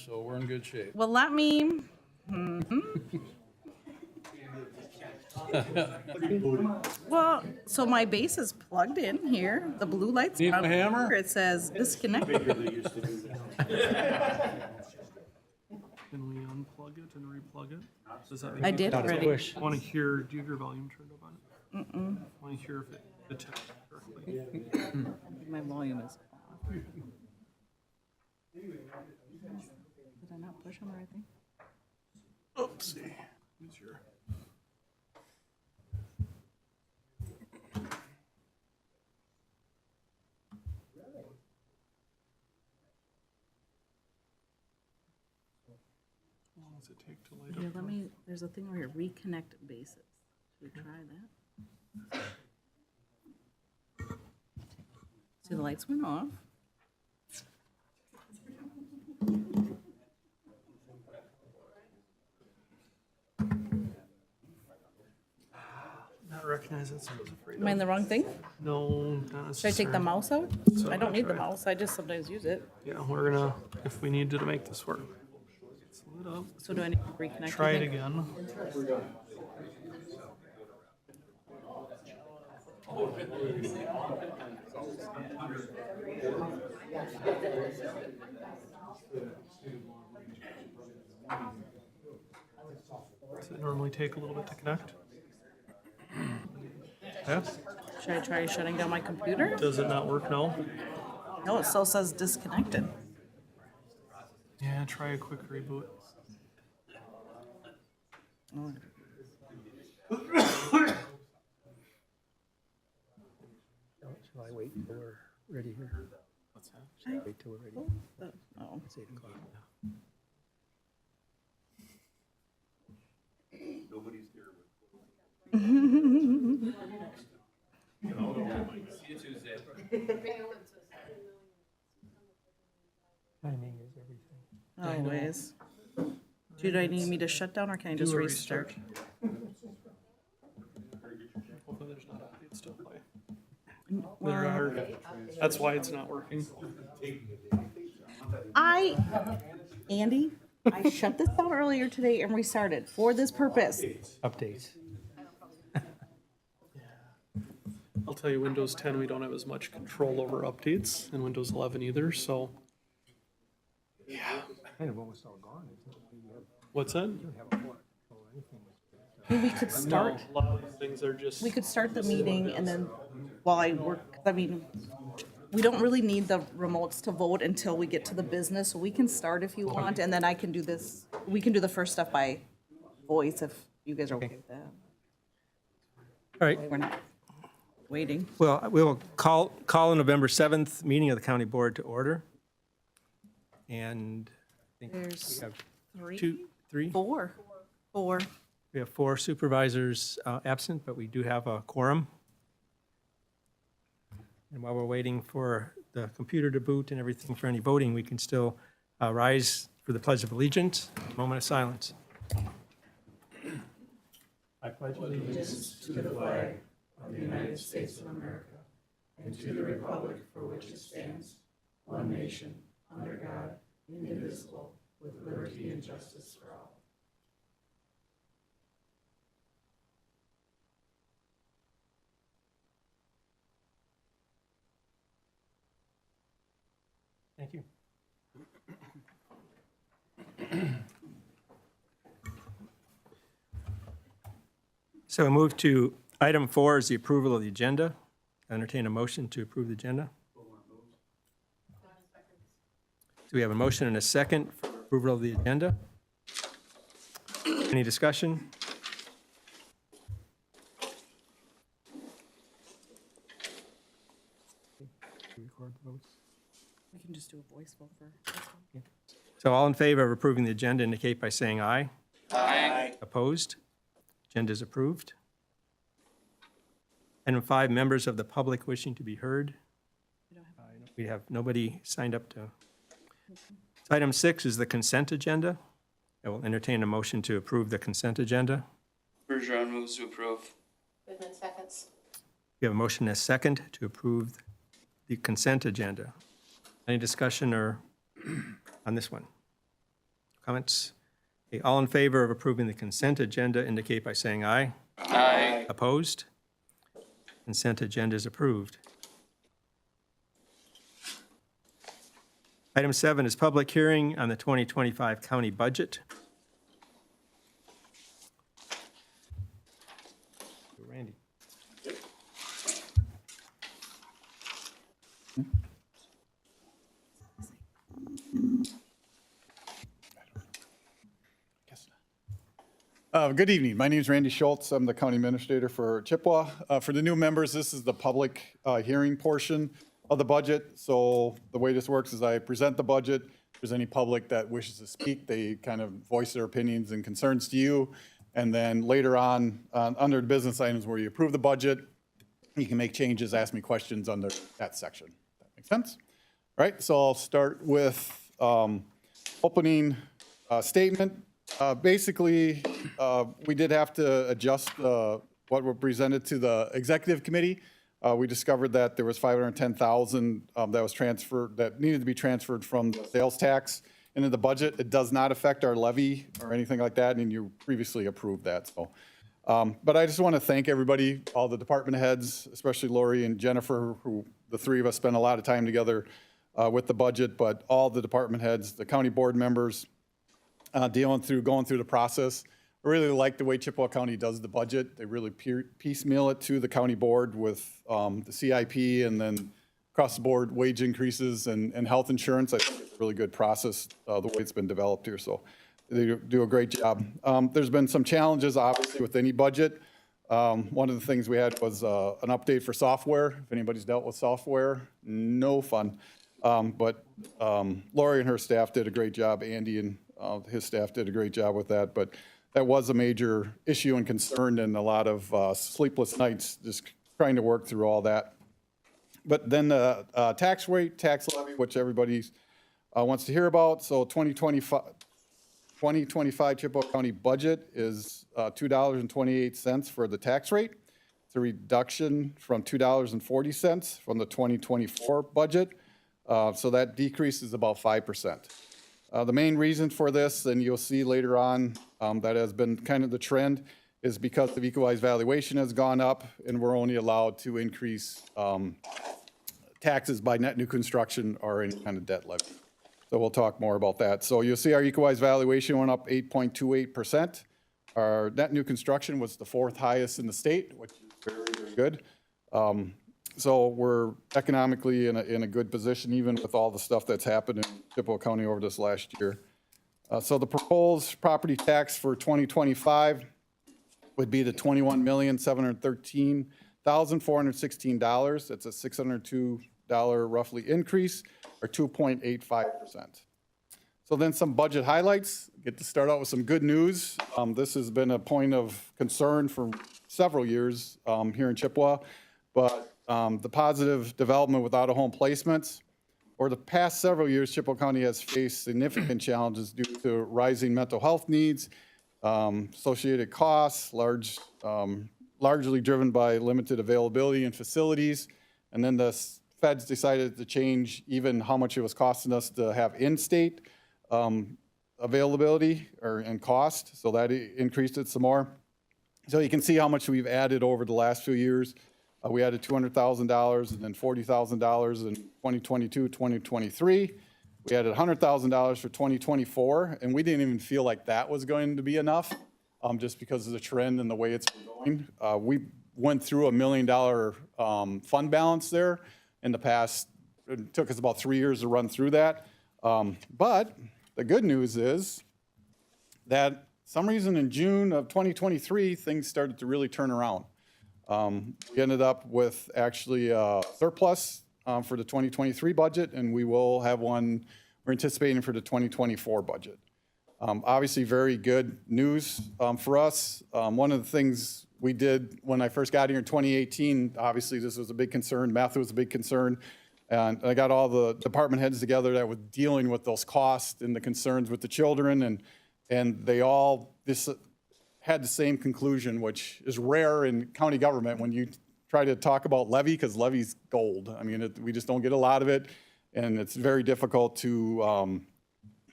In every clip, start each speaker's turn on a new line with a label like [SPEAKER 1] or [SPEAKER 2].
[SPEAKER 1] so we're in good shape.
[SPEAKER 2] Well, let me, well, so my base is plugged in here. The blue light's
[SPEAKER 1] Need
[SPEAKER 2] on
[SPEAKER 1] a hammer?
[SPEAKER 2] here. It says disconnected.
[SPEAKER 3] Can we unplug it and replug it? Does that make
[SPEAKER 2] I did already.
[SPEAKER 3] I want to hear, do you have your volume turned up on it? I want to hear if it detects correctly.
[SPEAKER 2] My volume is off. Did I not push on the right thing?
[SPEAKER 3] Oopsie. Use your. How long does it take to light
[SPEAKER 2] Here,
[SPEAKER 3] up?
[SPEAKER 2] let me, there's a thing over here, reconnect bases. Should we try that? See, the lights went off.
[SPEAKER 3] Not recognize that's what I was afraid
[SPEAKER 2] Am I in
[SPEAKER 3] of.
[SPEAKER 2] the wrong thing?
[SPEAKER 3] No, not
[SPEAKER 2] Should I take the
[SPEAKER 3] necessarily.
[SPEAKER 2] mouse out?
[SPEAKER 3] So
[SPEAKER 2] I don't need the
[SPEAKER 3] try.
[SPEAKER 2] mouse, I just sometimes use it.
[SPEAKER 3] Yeah, we're gonna, if we need to make this work. It's lit up.
[SPEAKER 2] So do I need to reconnect?
[SPEAKER 3] Try it
[SPEAKER 2] again?
[SPEAKER 3] again. Does it normally take a little bit to connect? Yeah,
[SPEAKER 2] Should I try shutting down my computer?
[SPEAKER 3] does it not work now?
[SPEAKER 2] No, it still says disconnected.
[SPEAKER 3] Yeah, try a quick reboot.
[SPEAKER 4] Shall I wait till we're ready here?
[SPEAKER 3] What's that?
[SPEAKER 4] Shall I wait till we're ready?
[SPEAKER 2] Oh,
[SPEAKER 4] It's 8 o'clock. Timing is everything.
[SPEAKER 2] always. Do I need me to shut down or can I just
[SPEAKER 3] Do a
[SPEAKER 2] restart?
[SPEAKER 3] Hopefully there's not updates to play. There are, that's why it's not working.
[SPEAKER 2] Andy, I shut this down earlier today and restarted for this purpose.
[SPEAKER 4] Updates.
[SPEAKER 3] I'll tell you, Windows 10, we don't have as much control over updates, and Windows 11 either, so.
[SPEAKER 4] Kind of almost all gone, isn't it? You
[SPEAKER 3] What's that?
[SPEAKER 4] don't have a lot or anything.
[SPEAKER 2] We could start,
[SPEAKER 3] No, a lot of things are just.
[SPEAKER 2] we could start the meeting and then while I work, I mean, we don't really need the remotes to vote until we get to the business, so we can start if you want, and then I can do this, we can do the first stuff by voice if you guys are okay with that.
[SPEAKER 4] All right,
[SPEAKER 2] We're not waiting.
[SPEAKER 4] well, we will call the November 7th meeting of the county board to order. And I think
[SPEAKER 2] There's
[SPEAKER 4] we have
[SPEAKER 2] three,
[SPEAKER 4] three.
[SPEAKER 2] four.
[SPEAKER 4] We have 4 supervisors absent, but we do have a quorum. And while we're waiting for the computer to boot and everything for any voting, we can still rise for the Pledge of Allegiance. A moment of silence. I pledge allegiance to the flag of the United States of America and to the republic for which it stands, one nation, under God, indivisible, with liberty and justice for all. Thank you. So we move to item 4 is the approval of the agenda. I entertain a motion to approve the agenda. So we have a motion and a second for approval of the agenda. Any discussion? Record the votes.
[SPEAKER 2] We can just do a voice vote for this one.
[SPEAKER 4] So all in favor of approving the agenda indicate by saying aye. Aye. Opposed? Agenda is approved. Item 5, members of the public wishing to be heard. We have nobody signed up to. So item 6 is the consent agenda. I will entertain a motion to approve the consent agenda.
[SPEAKER 5] Bergeron moves to approve.
[SPEAKER 6] Goodman seconds.
[SPEAKER 4] We have a motion and a second to approve the consent agenda. Any discussion or on this one?
[SPEAKER 1] Comments? Okay, all in favor of approving the consent agenda indicate by saying aye.
[SPEAKER 5] Aye.
[SPEAKER 1] Opposed? Consent agenda is approved. Item 7 is public hearing on the 2025 county budget. Randy.
[SPEAKER 6] Good evening. My name is Randy Schultz. I'm the county administrator for Chippewa. For the new members, this is the public hearing portion of the budget. So the way this works is I present the budget. If there's any public that wishes to speak, they kind of voice their opinions and concerns to you. And then later on, under the business items where you approve the budget, you can make changes, ask me questions under that section. That makes sense? All right, so I'll start with opening statement. Basically, we did have to adjust what were presented to the executive committee. We discovered that there was $510,000 that was transferred, that needed to be transferred from the sales tax into the budget. It does not affect our levy or anything like that, and you previously approved that. So, but I just want to thank everybody, all the department heads, especially Lori and Jennifer, who the three of us spent a lot of time together with the budget, but all the department heads, the county board members, going through the process. I really like the way Chippewa County does the budget. They really piecemeal it to the county board with the CIP and then across the board wage increases and health insurance. I think it's a really good process the way it's been developed here. So they do a great job. There's been some challenges, obviously, with any budget. One of the things we had was an update for software. If anybody's dealt with software, no fun. But Lori and her staff did a great job. Andy and his staff did a great job with that, but that was a major issue and concern and a lot of sleepless nights just trying to work through all that. But then the tax rate, tax levy, which everybody wants to hear about. So 2025 Chippewa County budget is $2.28 for the tax rate. It's a reduction from $2.40 from the 2024 budget. So that decrease is about 5%. The main reason for this, and you'll see later on, that has been kind of the trend, is because the equalized valuation has gone up and we're only allowed to increase taxes by net new construction or any kind of debt levy. So we'll talk more about that. So you'll see our equalized valuation went up 8.28%. Our net new construction was the 4th highest in the state, which is very, very good. So we're economically in a good position, even with all the stuff that's happened in Chippewa County over this last year. So the proposed property tax for 2025 would be the $21,713,416. That's a $602 roughly increase, or 2.85%. So then some budget highlights. Get to start out with some good news. This has been a point of concern for several years here in Chippewa, but the positive development with out-of-home placements. Over the past several years, Chippewa County has faced significant challenges due to rising mental health needs, associated costs, largely driven by limited availability in facilities. And then the feds decided to change even how much it was costing us to have in-state availability and cost. So that increased it some more. So you can see how much we've added over the last few years. We added $200,000 and then $40,000 in 2022, 2023. We added $100,000 for 2024, and we didn't even feel like that was going to be enough just because of the trend and the way it's been going. We went through $1 million fund balance there in the past. It took us about 3 years to run through that. But the good news is that some reason in June of 2023, things started to really turn around. We ended up with actually a surplus for the 2023 budget, and we will have one we're anticipating for the 2024 budget. Obviously, very good news for us. One of the things we did when I first got here in 2018, obviously this was a big concern, math was a big concern, and I got all the department heads together that were dealing with those costs and the concerns with the children, and they all had the same conclusion, which is rare in county government when you try to talk about levy, because levy's gold. I mean, we just don't get a lot of it, and it's very difficult to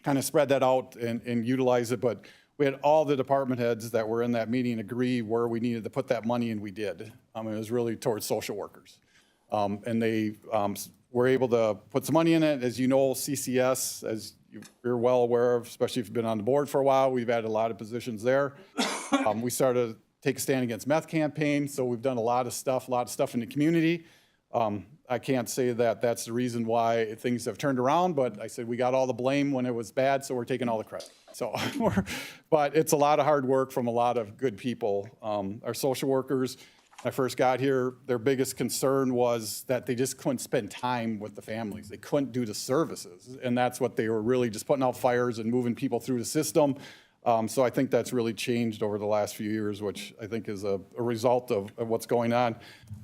[SPEAKER 6] kind of spread that out and utilize it. But we had all the department heads that were in that meeting agree where we needed to put that money, and we did. It was really towards social workers. And they were able to put some money in it. As you know, CCS, as you're well aware of, especially if you've been on the board for a while, we've added a lot of positions there. We started to take a stand against meth campaign, so we've done a lot of stuff in the community. I can't say that that's the reason why things have turned around, but I said we got all the blame when it was bad, so we're taking all the credit. So, but it's a lot of hard work from a lot of good people. Our social workers, when I first got here, their biggest concern was that they just couldn't spend time with the families. They couldn't do the services, and that's what they were really just putting out fires and moving people through the system. So I think that's really changed over the last few years, which I think is a result of what's going on.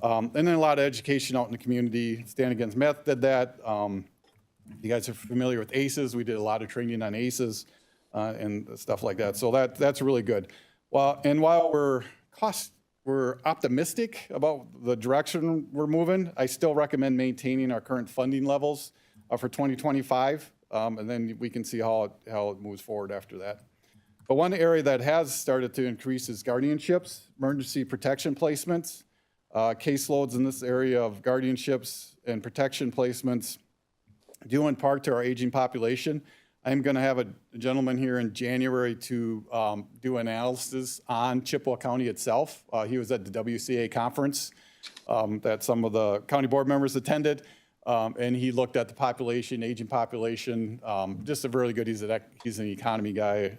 [SPEAKER 6] And then a lot of education out in the community. Stand Against Meth did that. You guys are familiar with ACEs. We did a lot of training on ACEs and stuff like that. So that's really good. Well, and while we're optimistic about the direction we're moving, I still recommend maintaining our current funding levels for 2025, and then we can see how it moves forward after that. But one area that has started to increase is guardianships, emergency protection placements, caseloads in this area of guardianships and protection placements, due in part to our aging population. I'm going to have a gentleman here in January to do analysis on Chippewa County itself. He was at the WCA conference that some of the county board members attended, and he looked at the population, aging population. Just a really good. He's an economy guy,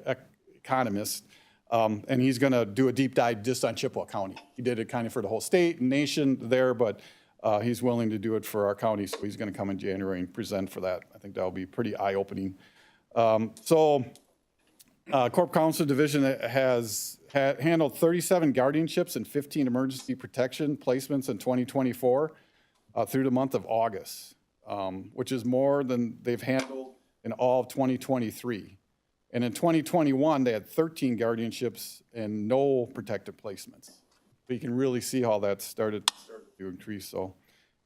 [SPEAKER 6] economist, and he's going to do a deep dive just on Chippewa County. He did it kind of for the whole state and nation there, but he's willing to do it for our county, so he's going to come in January and present for that. I think that'll be pretty eye-opening. Corp Counsel Division has handled 37 guardianships and 15 emergency protection placements in 2024 through the month of August, which is more than they've handled in all of 2023. And in 2021, they had 13 guardianships and no protective placements. But you can really see how that started to increase. So,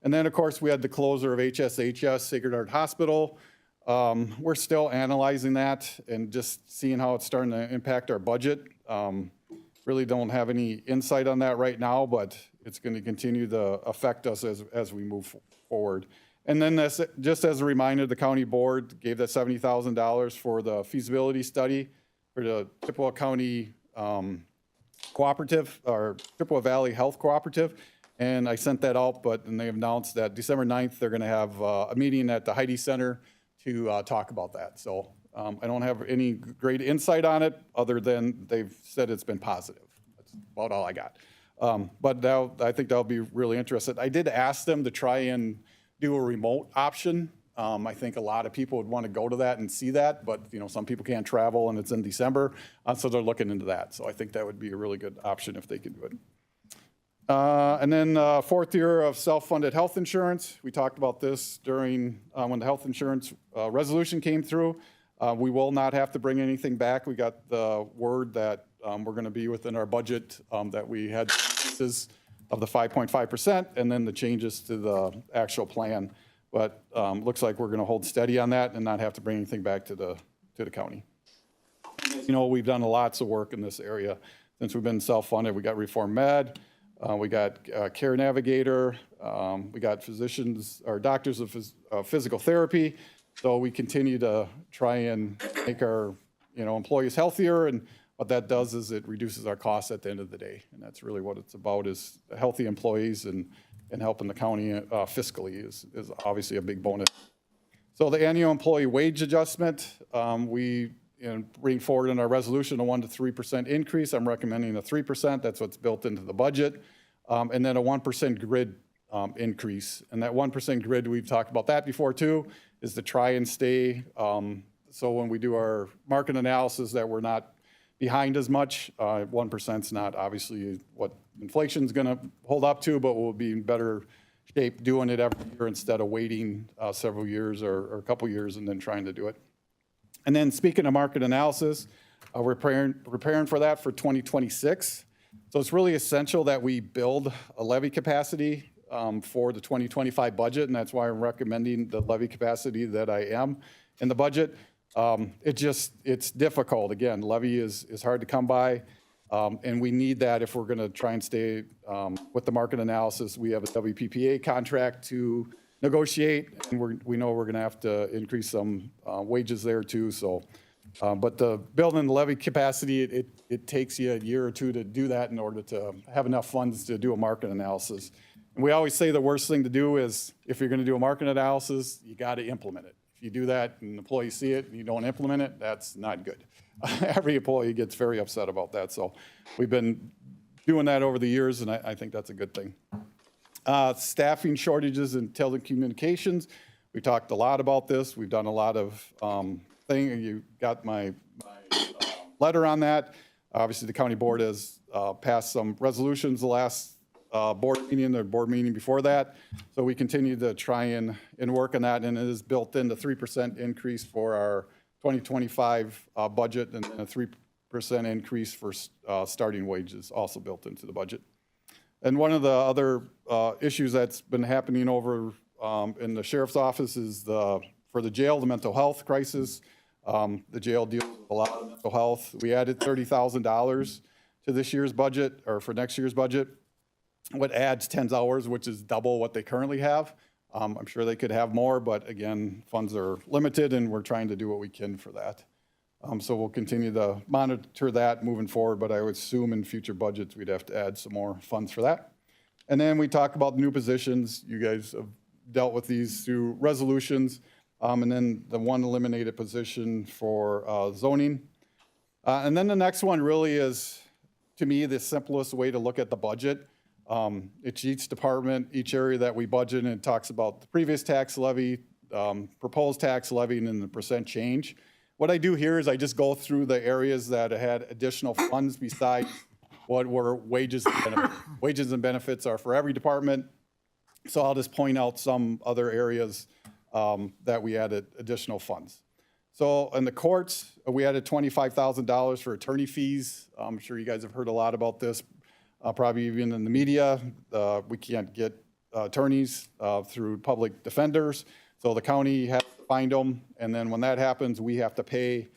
[SPEAKER 6] and then of course we had the closure of HSHS, Sacred Heart Hospital. We're still analyzing that and just seeing how it's starting to impact our budget. Really don't have any insight on that right now, but it's going to continue to affect us as we move forward. And then just as a reminder, the county board gave that $70,000 for the feasibility study for the Chippewa County Cooperative, or Chippewa Valley Health Cooperative. And I sent that out, and they announced that December 9th, they're going to have a meeting at the Heidi Center to talk about that. So I don't have any great insight on it other than they've said it's been positive. That's about all I got. But I think that'll be really interesting. I did ask them to try and do a remote option. I think a lot of people would want to go to that and see that, but some people can't travel and it's in December, so they're looking into that. So I think that would be a really good option if they could do it. And then fourth year of self-funded health insurance. We talked about this during when the health insurance resolution came through. We will not have to bring anything back. We got the word that we're going to be within our budget that we had of the 5.5%, and then the changes to the actual plan. But looks like we're going to hold steady on that and not have to bring anything back to the county. We've done lots of work in this area since we've been self-funded. We got Reform Med, we got Care Navigator, we got physicians or doctors of physical therapy. So we continue to try and make our employees healthier, and what that does is it reduces our costs at the end of the day. And that's really what it's about, is healthy employees and helping the county fiscally is obviously a big bonus. So the annual employee wage adjustment, we bring forward in our resolution a 1% to 3% increase. I'm recommending a 3%. That's what's built into the budget. And then a 1% grid increase. And that 1% grid, we've talked about that before too, is to try and stay. So when we do our market analysis, that we're not behind as much. 1% is not obviously what inflation's going to hold up to, but we'll be in better shape doing it every year instead of waiting several years or a couple years and then trying to do it. And then speaking of market analysis, we're preparing for that for 2026. So it's really essential that we build a levy capacity for the 2025 budget, and that's why I'm recommending the levy capacity that I am in the budget. It's difficult. Again, levy is hard to come by. And we need that if we're going to try and stay with the market analysis. We have a WPPA contract to negotiate, and we know we're going to have to increase some wages there too. So, but the building the levy capacity, it takes you a year or two to do that in order to have enough funds to do a market analysis. And we always say the worst thing to do is if you're going to do a market analysis, you got to implement it. If you do that and employees see it and you don't implement it, that's not good. Every employee gets very upset about that. So we've been doing that over the years, and I think that's a good thing. Staffing shortages in telecommunications. We talked a lot about this. We've done a lot of things. You got my letter on that. Obviously, the county board has passed some resolutions the last board meeting, the board meeting before that. So we continue to try and work on that, and it is built in the 3% increase for our 2025 budget, and a 3% increase for starting wages also built into the budget. And one of the other issues that's been happening over in the sheriff's office is for the jail, the mental health crisis. The jail deals with a lot of mental health. We added $30,000 to this year's budget, or for next year's budget. What adds 10 hours, which is double what they currently have. I'm sure they could have more, but again, funds are limited, and we're trying to do what we can for that. So we'll continue to monitor that moving forward, but I would assume in future budgets we'd have to add some more funds for that. And then we talk about new positions. You guys have dealt with these through resolutions, and then the one eliminated position for zoning. And then the next one really is, to me, the simplest way to look at the budget. It's each department, each area that we budget, and it talks about the previous tax levy, proposed tax levy, and then the percent change. What I do here is I just go through the areas that had additional funds besides what were wages and benefits. Wages and benefits are for every department. So I'll just point out some other areas that we added additional funds. So in the courts, we added $25,000 for attorney fees. I'm sure you guys have heard a lot about this. Probably even in the media, we can't get attorneys through public defenders. So the county has to find them. And then when that happens, we have to pay.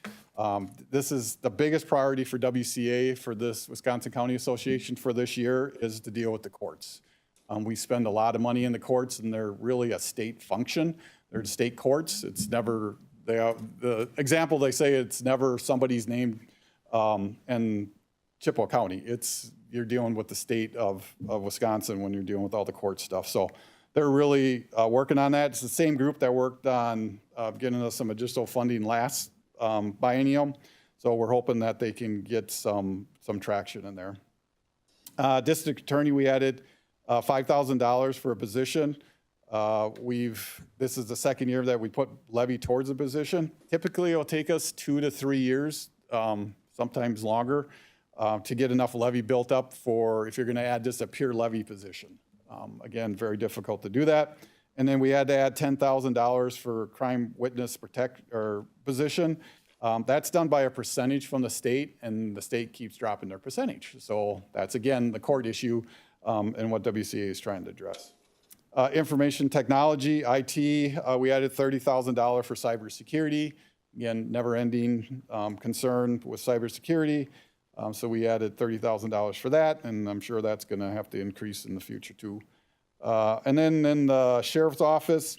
[SPEAKER 6] This is the biggest priority for WCA, for this Wisconsin County Association for this year, is to deal with the courts. We spend a lot of money in the courts, and they're really a state function. They're the state courts. It's never, the example they say, it's never somebody's name in Chippewa County. You're dealing with the state of Wisconsin when you're dealing with all the court stuff. So they're really working on that. It's the same group that worked on getting us some additional funding last biennium. So we're hoping that they can get some traction in there. District attorney, we added $5,000 for a position. This is the second year that we put levy towards a position. Typically, it'll take us 2 to 3 years, sometimes longer, to get enough levy built up for if you're going to add just a pure levy position. Again, very difficult to do that. And then we had to add $10,000 for crime witness position. That's done by a percentage from the state, and the state keeps dropping their percentage. So that's, again, the court issue and what WCA is trying to address. Information technology, IT, we added $30,000 for cybersecurity. Again, never-ending concern with cybersecurity. So we added $30,000 for that, and I'm sure that's going to have to increase in the future too. And then in the sheriff's office,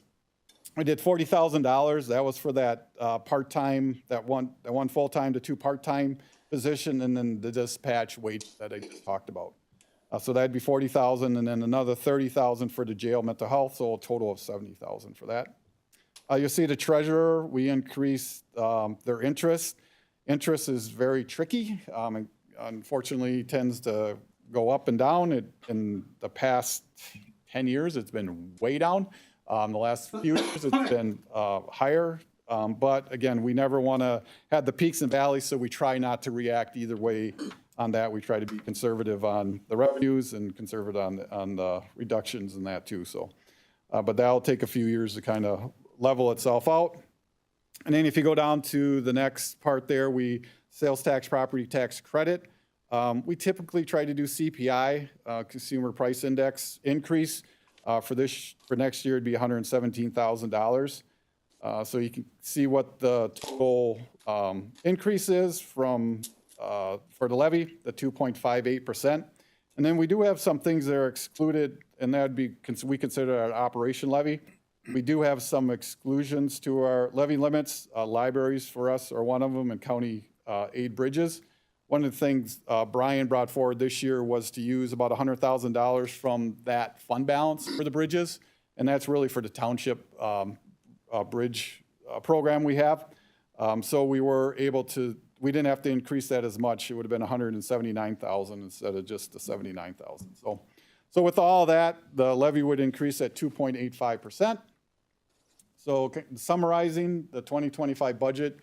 [SPEAKER 6] we did $40,000. That was for that part-time, that one full-time to 2 part-time position, and then the dispatch wage that I just talked about. So that'd be $40,000, and then another $30,000 for the jail mental health, so a total of $70,000 for that. You'll see the treasurer, we increased their interest. Interest is very tricky. Unfortunately, tends to go up and down. In the past 10 years, it's been way down. The last few years, it's been higher. But again, we never want to have the peaks and valleys, so we try not to react either way on that. We try to be conservative on the revenues and conservative on the reductions and that too. So, but that'll take a few years to kind of level itself out. And then if you go down to the next part there, sales tax, property tax credit. We typically try to do CPI, Consumer Price Index increase. For next year, it'd be $117,000. So you can see what the total increase is from, for the levy, the 2.58%. And then we do have some things that are excluded, and that'd be, we consider our operation levy. We do have some exclusions to our levy limits. Libraries for us are one of them, and county aid bridges. One of the things Brian brought forward this year was to use about $100,000 from that fund balance for the bridges, and that's really for the township bridge program we have. So we were able to, we didn't have to increase that as much. It would have been 179,000 instead of just the 79,000. So with all that, the levy would increase at 2.85%. So summarizing, the 2025 budget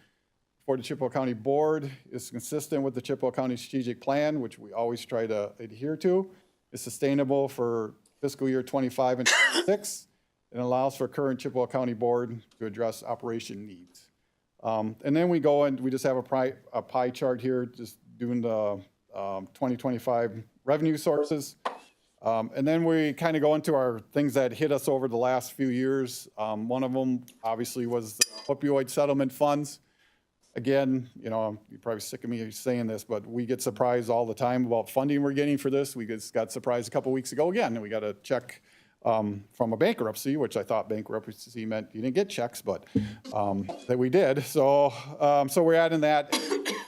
[SPEAKER 6] for the Chippewa County Board is consistent with the Chippewa County Strategic Plan, which we always try to adhere to. It's sustainable for fiscal year 25 and 26, and allows for current Chippewa County Board to address operation needs. And then we go and we just have a pie chart here, just doing the 2025 revenue sources. And then we kind of go into our things that hit us over the last few years. One of them obviously was the opioid settlement funds. Again, you know, you're probably sick of me saying this, but we get surprised all the time about funding we're getting for this. We just got surprised a couple weeks ago again, and we got a check from a bankruptcy, which I thought bankruptcy meant you didn't get checks, but that we did. So we're adding that.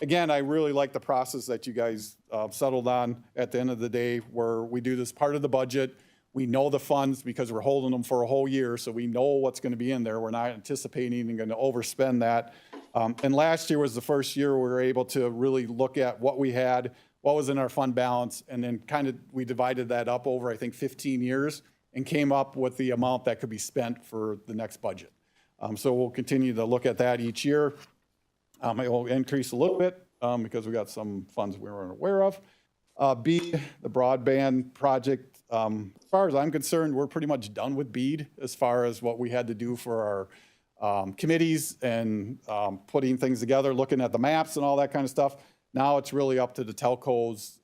[SPEAKER 6] Again, I really like the process that you guys settled on at the end of the day, where we do this part of the budget. We know the funds because we're holding them for a whole year, so we know what's going to be in there. We're not anticipating and going to overspend that. And last year was the first year we were able to really look at what we had, what was in our fund balance, and then kind of we divided that up over, I think, 15 years and came up with the amount that could be spent for the next budget. So we'll continue to look at that each year. It will increase a little bit because we got some funds we weren't aware of. BEAD, the broadband project, as far as I'm concerned, we're pretty much done with BEAD as far as what we had to do for our committees and putting things together, looking at the maps and all that kind of stuff. Now it's really up to the telcos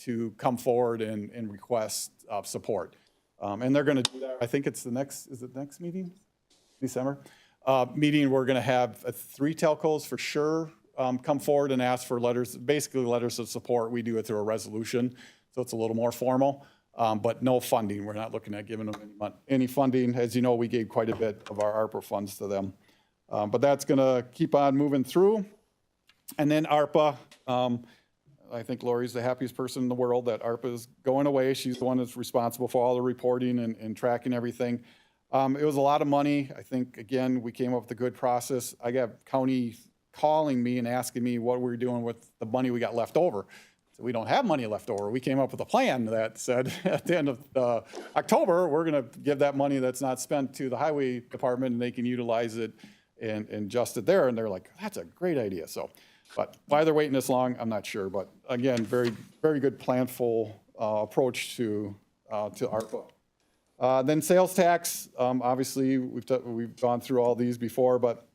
[SPEAKER 6] to come forward and request support. And they're going to do that. I think it's the next, is it next meeting? December? Meeting, we're going to have 3 telcos for sure come forward and ask for letters, basically letters of support. We do it through a resolution, so it's a little more formal, but no funding. We're not looking at giving them any funding. As you know, we gave quite a bit of our ARPA funds to them. But that's going to keep on moving through. And then ARPA, I think Lori's the happiest person in the world that ARPA is going away. She's the one that's responsible for all the reporting and tracking everything. It was a lot of money. I think, again, we came up with a good process. I got county calling me and asking me what we were doing with the money we got left over. So we don't have money left over. We came up with a plan that said at the end of October, we're going to give that money that's not spent to the highway department and they can utilize it and adjust it there. And they're like, that's a great idea. So, but why they're waiting this long, I'm not sure. But again, very, very good planful approach to ARPA. Then sales tax, obviously we've gone through all these before, but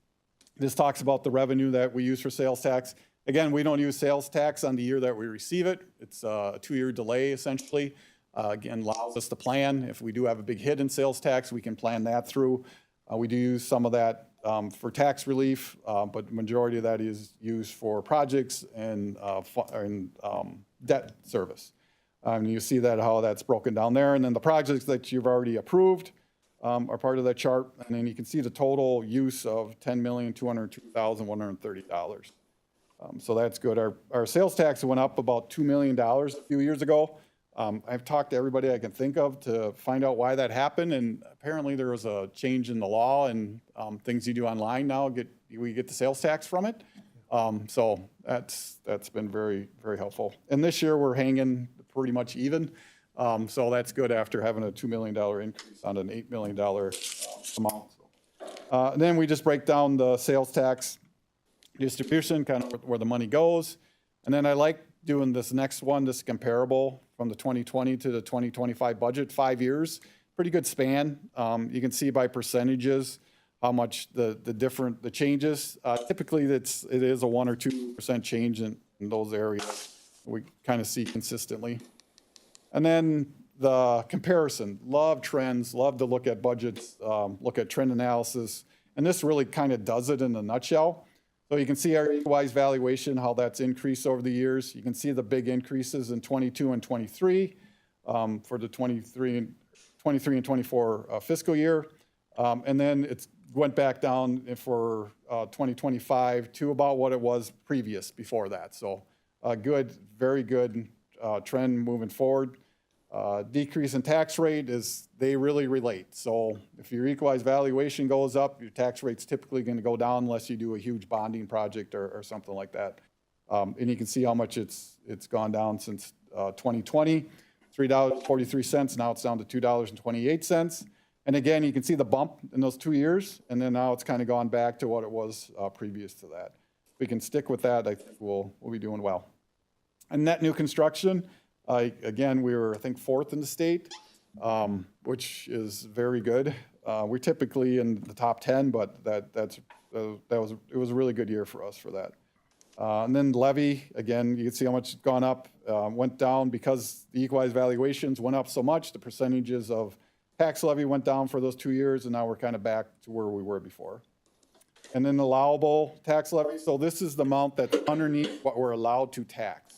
[SPEAKER 6] this talks about the revenue that we use for sales tax. Again, we don't use sales tax on the year that we receive it. It's a 2-year delay essentially. Again, allows us to plan. If we do have a big hit in sales tax, we can plan that through. We do use some of that for tax relief, but the majority of that is used for projects and debt service. You see that how that's broken down there. And then the projects that you've already approved are part of that chart. And then you can see the total use of $10,202,130. So that's good. Our sales tax went up about $2 million a few years ago. I've talked to everybody I can think of to find out why that happened. And apparently there was a change in the law and things you do online now, we get the sales tax from it. So that's been very, very helpful. And this year we're hanging pretty much even. So that's good after having a $2 million increase on an $8 million amount. And then we just break down the sales tax distribution, kind of where the money goes. And then I like doing this next one, this comparable from the 2020 to the 2025 budget, 5 years, pretty good span. You can see by percentages how much the changes. Typically it is a 1 or 2% change in those areas. We kind of see consistently. And then the comparison, love trends, love to look at budgets, look at trend analysis, And this really kind of does it in a nutshell. So you can see our equalized valuation, how that's increased over the years. You can see the big increases in 22 and 23 for the 23 and 24 fiscal year. And then it went back down for 2025 to about what it was previous before that. So good, very good trend moving forward. Decrease in tax rate is, they really relate. So if your equalized valuation goes up, your tax rate's typically going to go down unless you do a huge bonding project or something like that. And you can see how much it's gone down since 2020, $3.43. Now it's down to $2.28. And again, you can see the bump in those 2 years, and then now it's kind of gone back to what it was previous to that. If we can stick with that, I think we'll be doing well. And net new construction, again, we were, I think, 4th in the state, which is very good. We're typically in the top 10, but it was a really good year for us for that. And then levy, again, you can see how much it's gone up, went down because the equalized valuations went up so much. The percentages of tax levy went down for those 2 years, and now we're kind of back to where we were before. And then allowable tax levy. So this is the amount that's underneath what we're allowed to tax.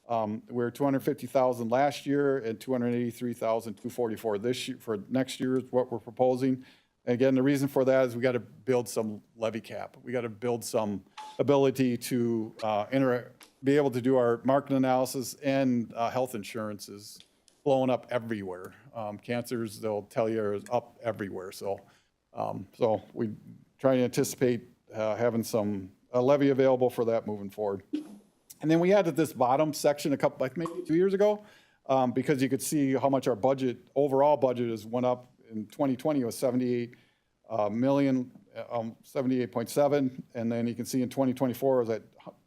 [SPEAKER 6] We're $250,000 last year and $283,244 this year. For next year is what we're proposing. Again, the reason for that is we got to build some levy cap. We got to build some ability to be able to do our market analysis, and health insurance is blowing up everywhere. Cancers, they'll tell you, is up everywhere. So we try to anticipate having a levy available for that moving forward. And then we added this bottom section like maybe 2 years ago, because you could see how much our overall budget has went up. In 2020, it was 78 million, 78.7, and then you can see in 2024 it was at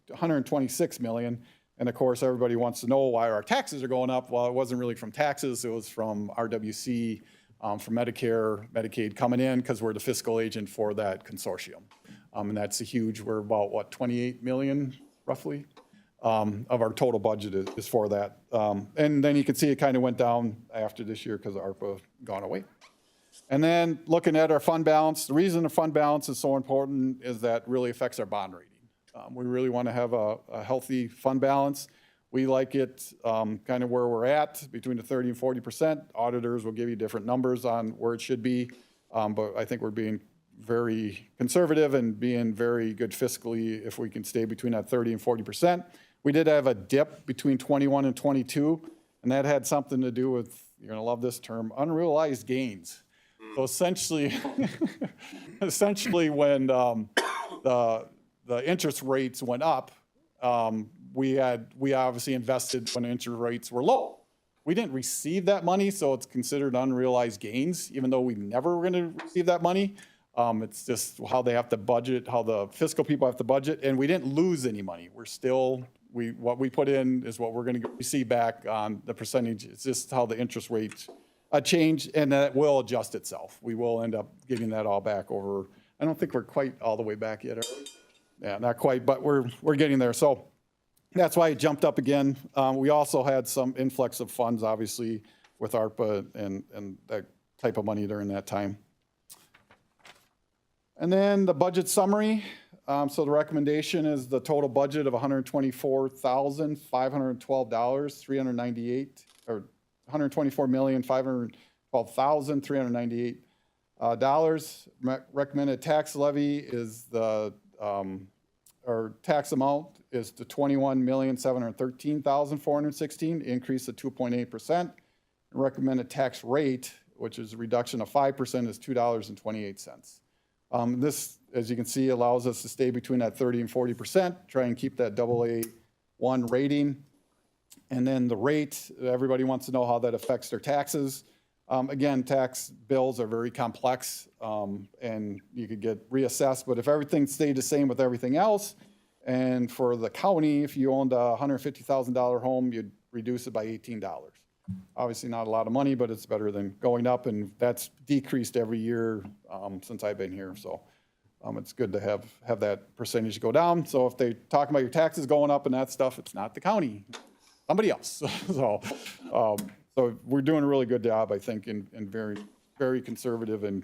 [SPEAKER 6] 126 million. And of course, everybody wants to know why our taxes are going up. Well, it wasn't really from taxes; it was from RWC, from Medicare, Medicaid coming in, because we're the fiscal agent for that consortium, and that's a huge. We're about what, 28 million roughly. Of our total budget is for that. And then you can see it kind of went down after this year because ARPA gone away. And then looking at our fund balance, the reason the fund balance is so important is that really affects our bond rating. We really want to have a healthy fund balance. We like it kind of where we're at, between the 30 and 40%. Auditors will give you different numbers on where it should be, but I think we're being very conservative and being very good fiscally if we can stay between that 30 and 40%. We did have a dip between 21 and 22, and that had something to do with, you're going to love this term, unrealized gains. So essentially, when the interest rates went up, we obviously invested when interest rates were low. We didn't receive that money, so it's considered unrealized gains, even though we never were going to receive that money. It's just how they have to budget, how the fiscal people have to budget, and we didn't lose any money. What we put in is what we're going to receive back on the percentage. It's just how the interest rates change, and that will adjust itself. We will end up getting that all back over. I don't think we're quite all the way back yet. Yeah, not quite, but we're getting there. So that's why it jumped up again. We also had some influx of funds, obviously, with ARPA and that type of money during that time. And then the budget summary. So the recommendation is the total budget of $124,512,398, or $124,512,398. Recommended tax levy is or tax amount is the $21,713,416, increase of 2.8%. Recommended tax rate, which is a reduction of 5%, is $2.28. This, as you can see, allows us to stay between that 30 and 40%, try and keep that AA1 rating. And then the rate, everybody wants to know how that affects their taxes. Again, tax bills are very complex, and you could get reassessed, but if everything stayed the same with everything else, and for the county, if you owned a $150,000 home, you'd reduce it by $18. Obviously not a lot of money, but it's better than going up, and that's decreased every year since I've been here. So it's good to have that percentage go down. So if they talk about your taxes going up and that stuff, it's not the county, somebody else. So we're doing a really good job, I think, and very, very conservative and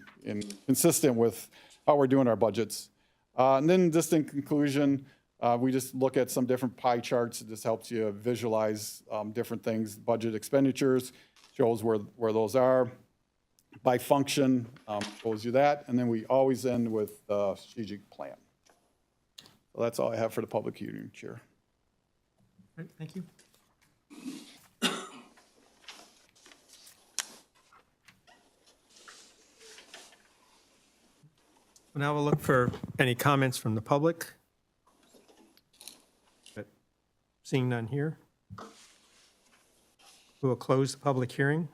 [SPEAKER 6] consistent with how we're doing our budgets. And then just in conclusion, we just look at some different pie charts. It just helps you visualize different things. Budget expenditures shows where those are. By function, shows you that. And then we always end with the strategic plan. So that's all I have for the public hearing, Chair.
[SPEAKER 1] Great, thank you. Now we'll look for any comments from the public. But seeing none here, we will close the public hearing.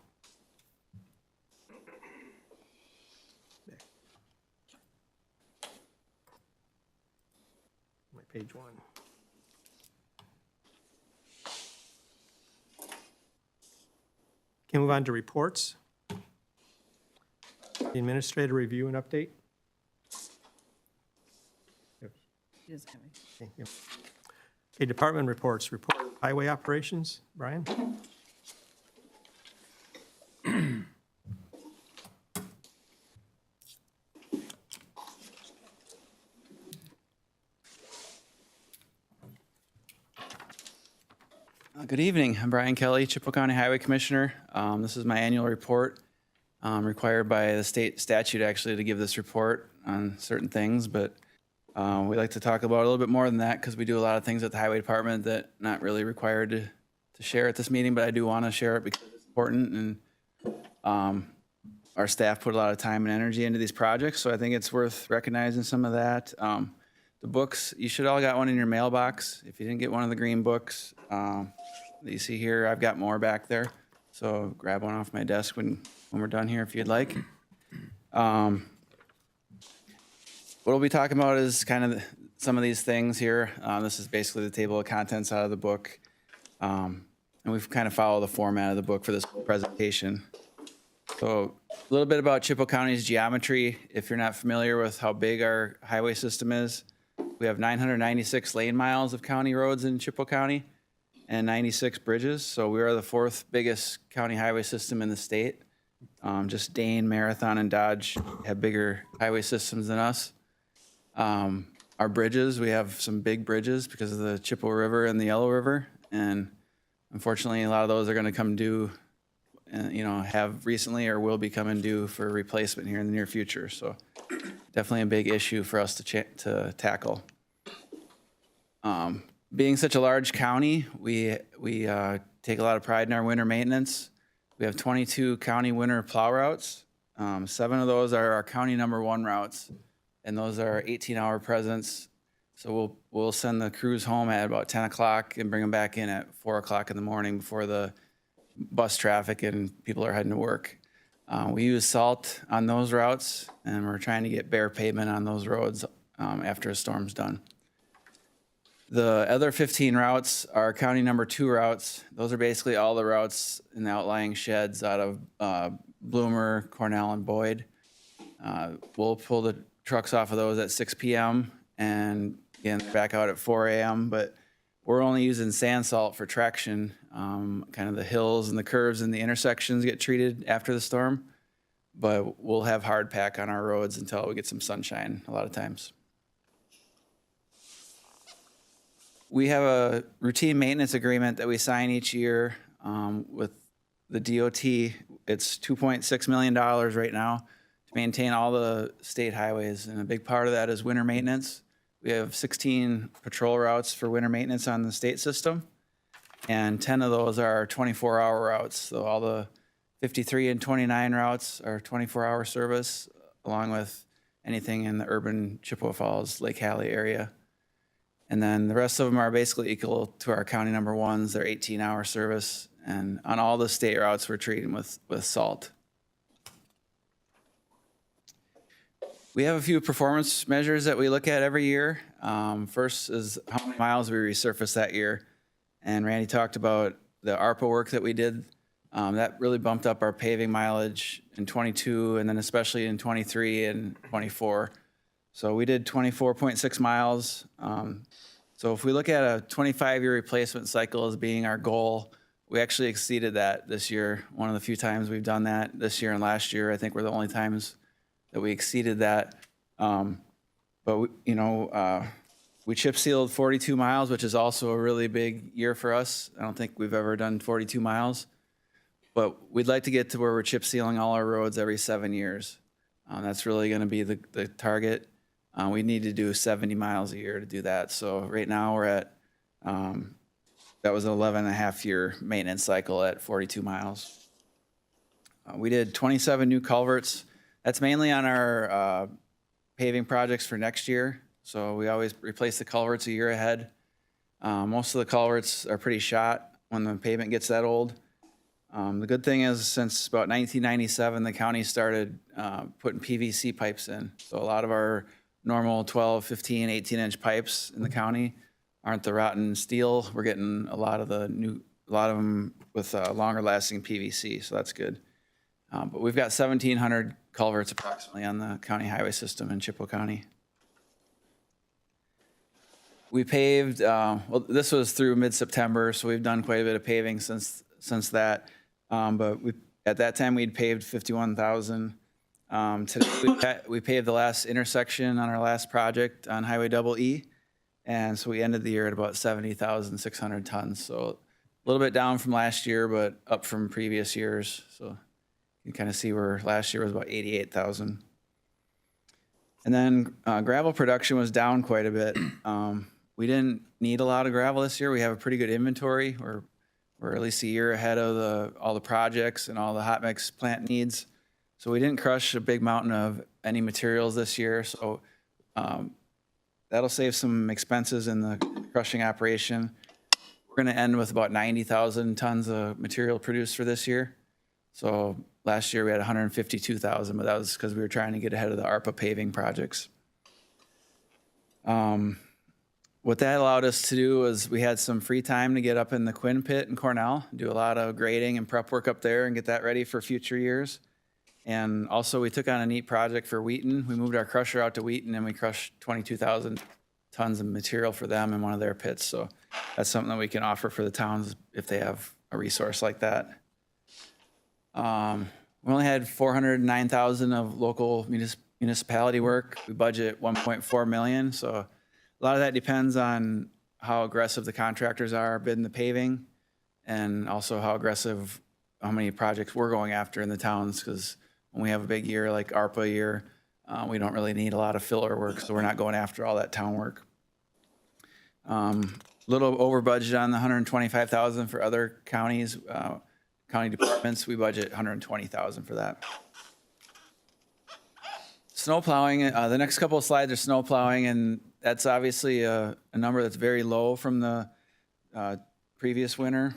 [SPEAKER 1] My page 1. Can we move on to reports? The administrator review and update.
[SPEAKER 2] He doesn't have any.
[SPEAKER 1] Thank you. Okay, department reports. Report highway operations. Brian?
[SPEAKER 7] Good evening. I'm Brian Kelly, Chippewa County Highway Commissioner. This is my annual report. Required by the state statute actually to give this report on certain things, but we like to talk about a little bit more than that because we do a lot of things at the Highway Department that not really required to share at this meeting, but I do want to share it because it's important and our staff put a lot of time and energy into these projects, so I think it's worth recognizing some of that. The books, you should all got one in your mailbox. If you didn't get one of the green books that you see here, I've got more back there. So grab one off my desk when we're done here if you'd like. What we'll be talking about is kind of some of these things here. This is basically the table of contents out of the book. And we've kind of followed the format of the book for this presentation. So a little bit about Chippewa County's geometry. If you're not familiar with how big our highway system is, we have 996 lane miles of county roads in Chippewa County and 96 bridges. So we are the 4th biggest county highway system in the state. Just Dane, Marathon, and Dodge have bigger highway systems than us. Our bridges, we have some big bridges because of the Chippewa River and the Yellow River. And unfortunately, a lot of those are going to come due, have recently or will be coming due for replacement here in the near future. So definitely a big issue for us to tackle. Being such a large county, we take a lot of pride in our winter maintenance. We have 22 county winter plow routes. 7 of those are our county #1 routes, and those are 18-hour presence. So we'll send the crews home at about 10 o'clock and bring them back in at 4 o'clock in the morning before the bus traffic and people are heading to work. We use salt on those routes, and we're trying to get bare pavement on those roads after a storm's done. The other 15 routes are county #2 routes. Those are basically all the routes in the outlying sheds out of Bloomer, Cornell, and Boyd. We'll pull the trucks off of those at 6 p.m. and again back out at 4 a.m. But we're only using sand salt for traction. Kind of the hills and the curves and the intersections get treated after the storm. But we'll have hard pack on our roads until we get some sunshine a lot of times. We have a routine maintenance agreement that we sign each year with the DOT. It's $2.6 million right now to maintain all the state highways, and a big part of that is winter maintenance. We have 16 patrol routes for winter maintenance on the state system, and 10 of those are 24-hour routes. So all the 53 and 29 routes are 24-hour service, along with anything in the urban Chippewa Falls, Lake Hallie area. And then the rest of them are basically equal to our county #1s. They're 18-hour service. And on all the state routes, we're treating with salt. We have a few performance measures that we look at every year. First is how many miles we resurfaced that year. And Randy talked about the ARPA work that we did. That really bumped up our paving mileage in 22 and then especially in 23 and 24. So we did 24.6 miles. So if we look at a 25-year replacement cycle as being our goal, we actually exceeded that this year. One of the few times we've done that this year and last year. I think were the only times that we exceeded that. But we chip sealed 42 miles, which is also a really big year for us. I don't think we've ever done 42 miles, but we'd like to get to where we're chip sealing all our roads every 7 years. That's really going to be the target. We need to do 70 miles a year to do that. So right now we're at, that was an 11 and a half year maintenance cycle at 42 miles. We did 27 new culverts. That's mainly on our paving projects for next year. So we always replace the culverts a year ahead. Most of the culverts are pretty shot when the pavement gets that old. The good thing is, since about 1997, the county started putting PVC pipes in. So a lot of our normal 12, 15, 18-inch pipes in the county aren't the rotten steel. We're getting a lot of them with longer lasting PVC, so that's good. But we've got 1,700 culverts approximately on the county highway system in Chippewa County. We paved, well, this was through mid-September, so we've done quite a bit of paving since that. But at that time, we'd paved 51,000. Today, we paved the last intersection on our last project on Highway Double E. And so we ended the year at about 70,600 tons. So a little bit down from last year, but up from previous years. So you can kind of see where last year was about 88,000. And then gravel production was down quite a bit. We didn't need a lot of gravel this year. We have a pretty good inventory. We're at least a year ahead of all the projects and all the hot mix plant needs. So we didn't crush a big mountain of any materials this year. So that'll save some expenses in the crushing operation. We're going to end with about 90,000 tons of material produced for this year. So last year we had 152,000, but that was because we were trying to get ahead of the ARPA paving projects. What that allowed us to do was we had some free time to get up in the Quinn pit in Cornell, do a lot of grading and prep work up there and get that ready for future years. And also we took on a neat project for Wheaton. We moved our crusher out to Wheaton and we crushed 22,000 tons of material for them in one of their pits. So that's something that we can offer for the towns if they have a resource like that. We only had 409,000 of local municipality work. We budget 1.4 million. So a lot of that depends on how aggressive the contractors are bidding the paving and also how many projects we're going after in the towns, because when we have a big year like ARPA year, we don't really need a lot of filler work, so we're not going after all that town work. Little over budget on the 125,000 for other counties, county departments. We budget 120,000 for that. Snow plowing, the next couple of slides are snow plowing, and that's obviously a number that's very low from the previous winter.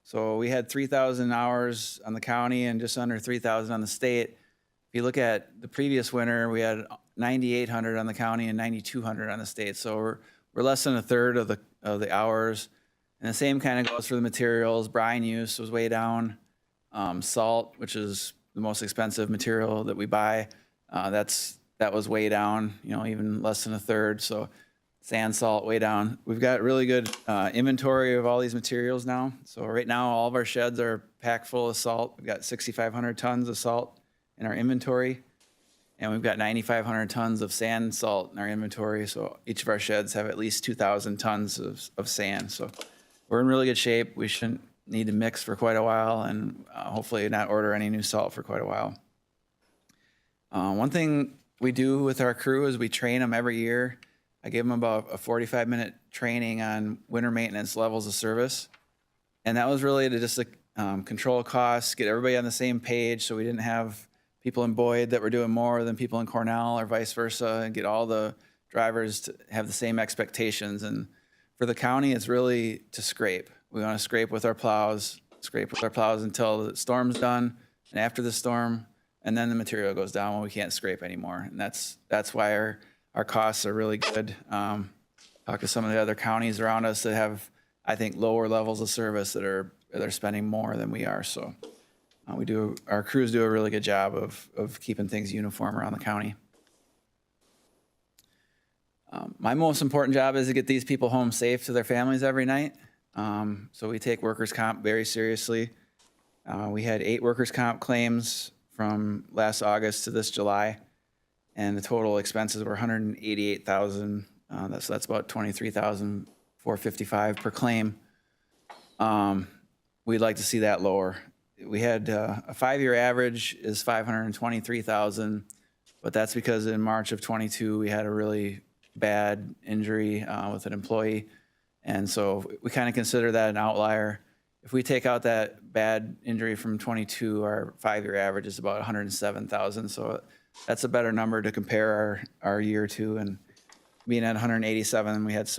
[SPEAKER 7] So we had 3,000 hours on the county and just under 3,000 on the state. If you look at the previous winter, we had 9,800 on the county and 9,200 on the state. So we're less than a third of the hours. And the same kind of goes for the materials. Brine use was way down. Salt, which is the most expensive material that we buy, that was way down, even less than a third. So sand, salt, way down. We've got really good inventory of all these materials now. So right now, all of our sheds are packed full of salt. We've got 6,500 tons of salt in our inventory. And we've got 9,500 tons of sand salt in our inventory. So each of our sheds have at least 2,000 tons of sand. So we're in really good shape. We shouldn't need to mix for quite a while and hopefully not order any new salt for quite a while. One thing we do with our crew is we train them every year. I give them about a 45-minute training on winter maintenance levels of service. And that was really to just control costs, get everybody on the same page so we didn't have people in Boyd that were doing more than people in Cornell or vice versa, and get all the drivers to have the same expectations. And for the county, it's really to scrape. We want to scrape with our plows until the storm's done, and after the storm, and then the material goes down when we can't scrape anymore. And that's why our costs are really good. Talk to some of the other counties around us that have, I think, lower levels of service that are spending more than we are. So our crews do a really good job of keeping things uniform around the county. My most important job is to get these people home safe to their families every night. So we take workers' comp very seriously. We had 8 workers' comp claims from last August to this July. and the total expenses were 188,000. That's about 23,455 per claim. We'd like to see that lower. We had a 5-year average is 523,000, but that's because in March of 22 we had a really bad injury with an employee, and so we kind of consider that an outlier. If we take out that bad injury from 22, our 5-year average is about 107,000. So that's a better number to compare our year to. And being at 187, we had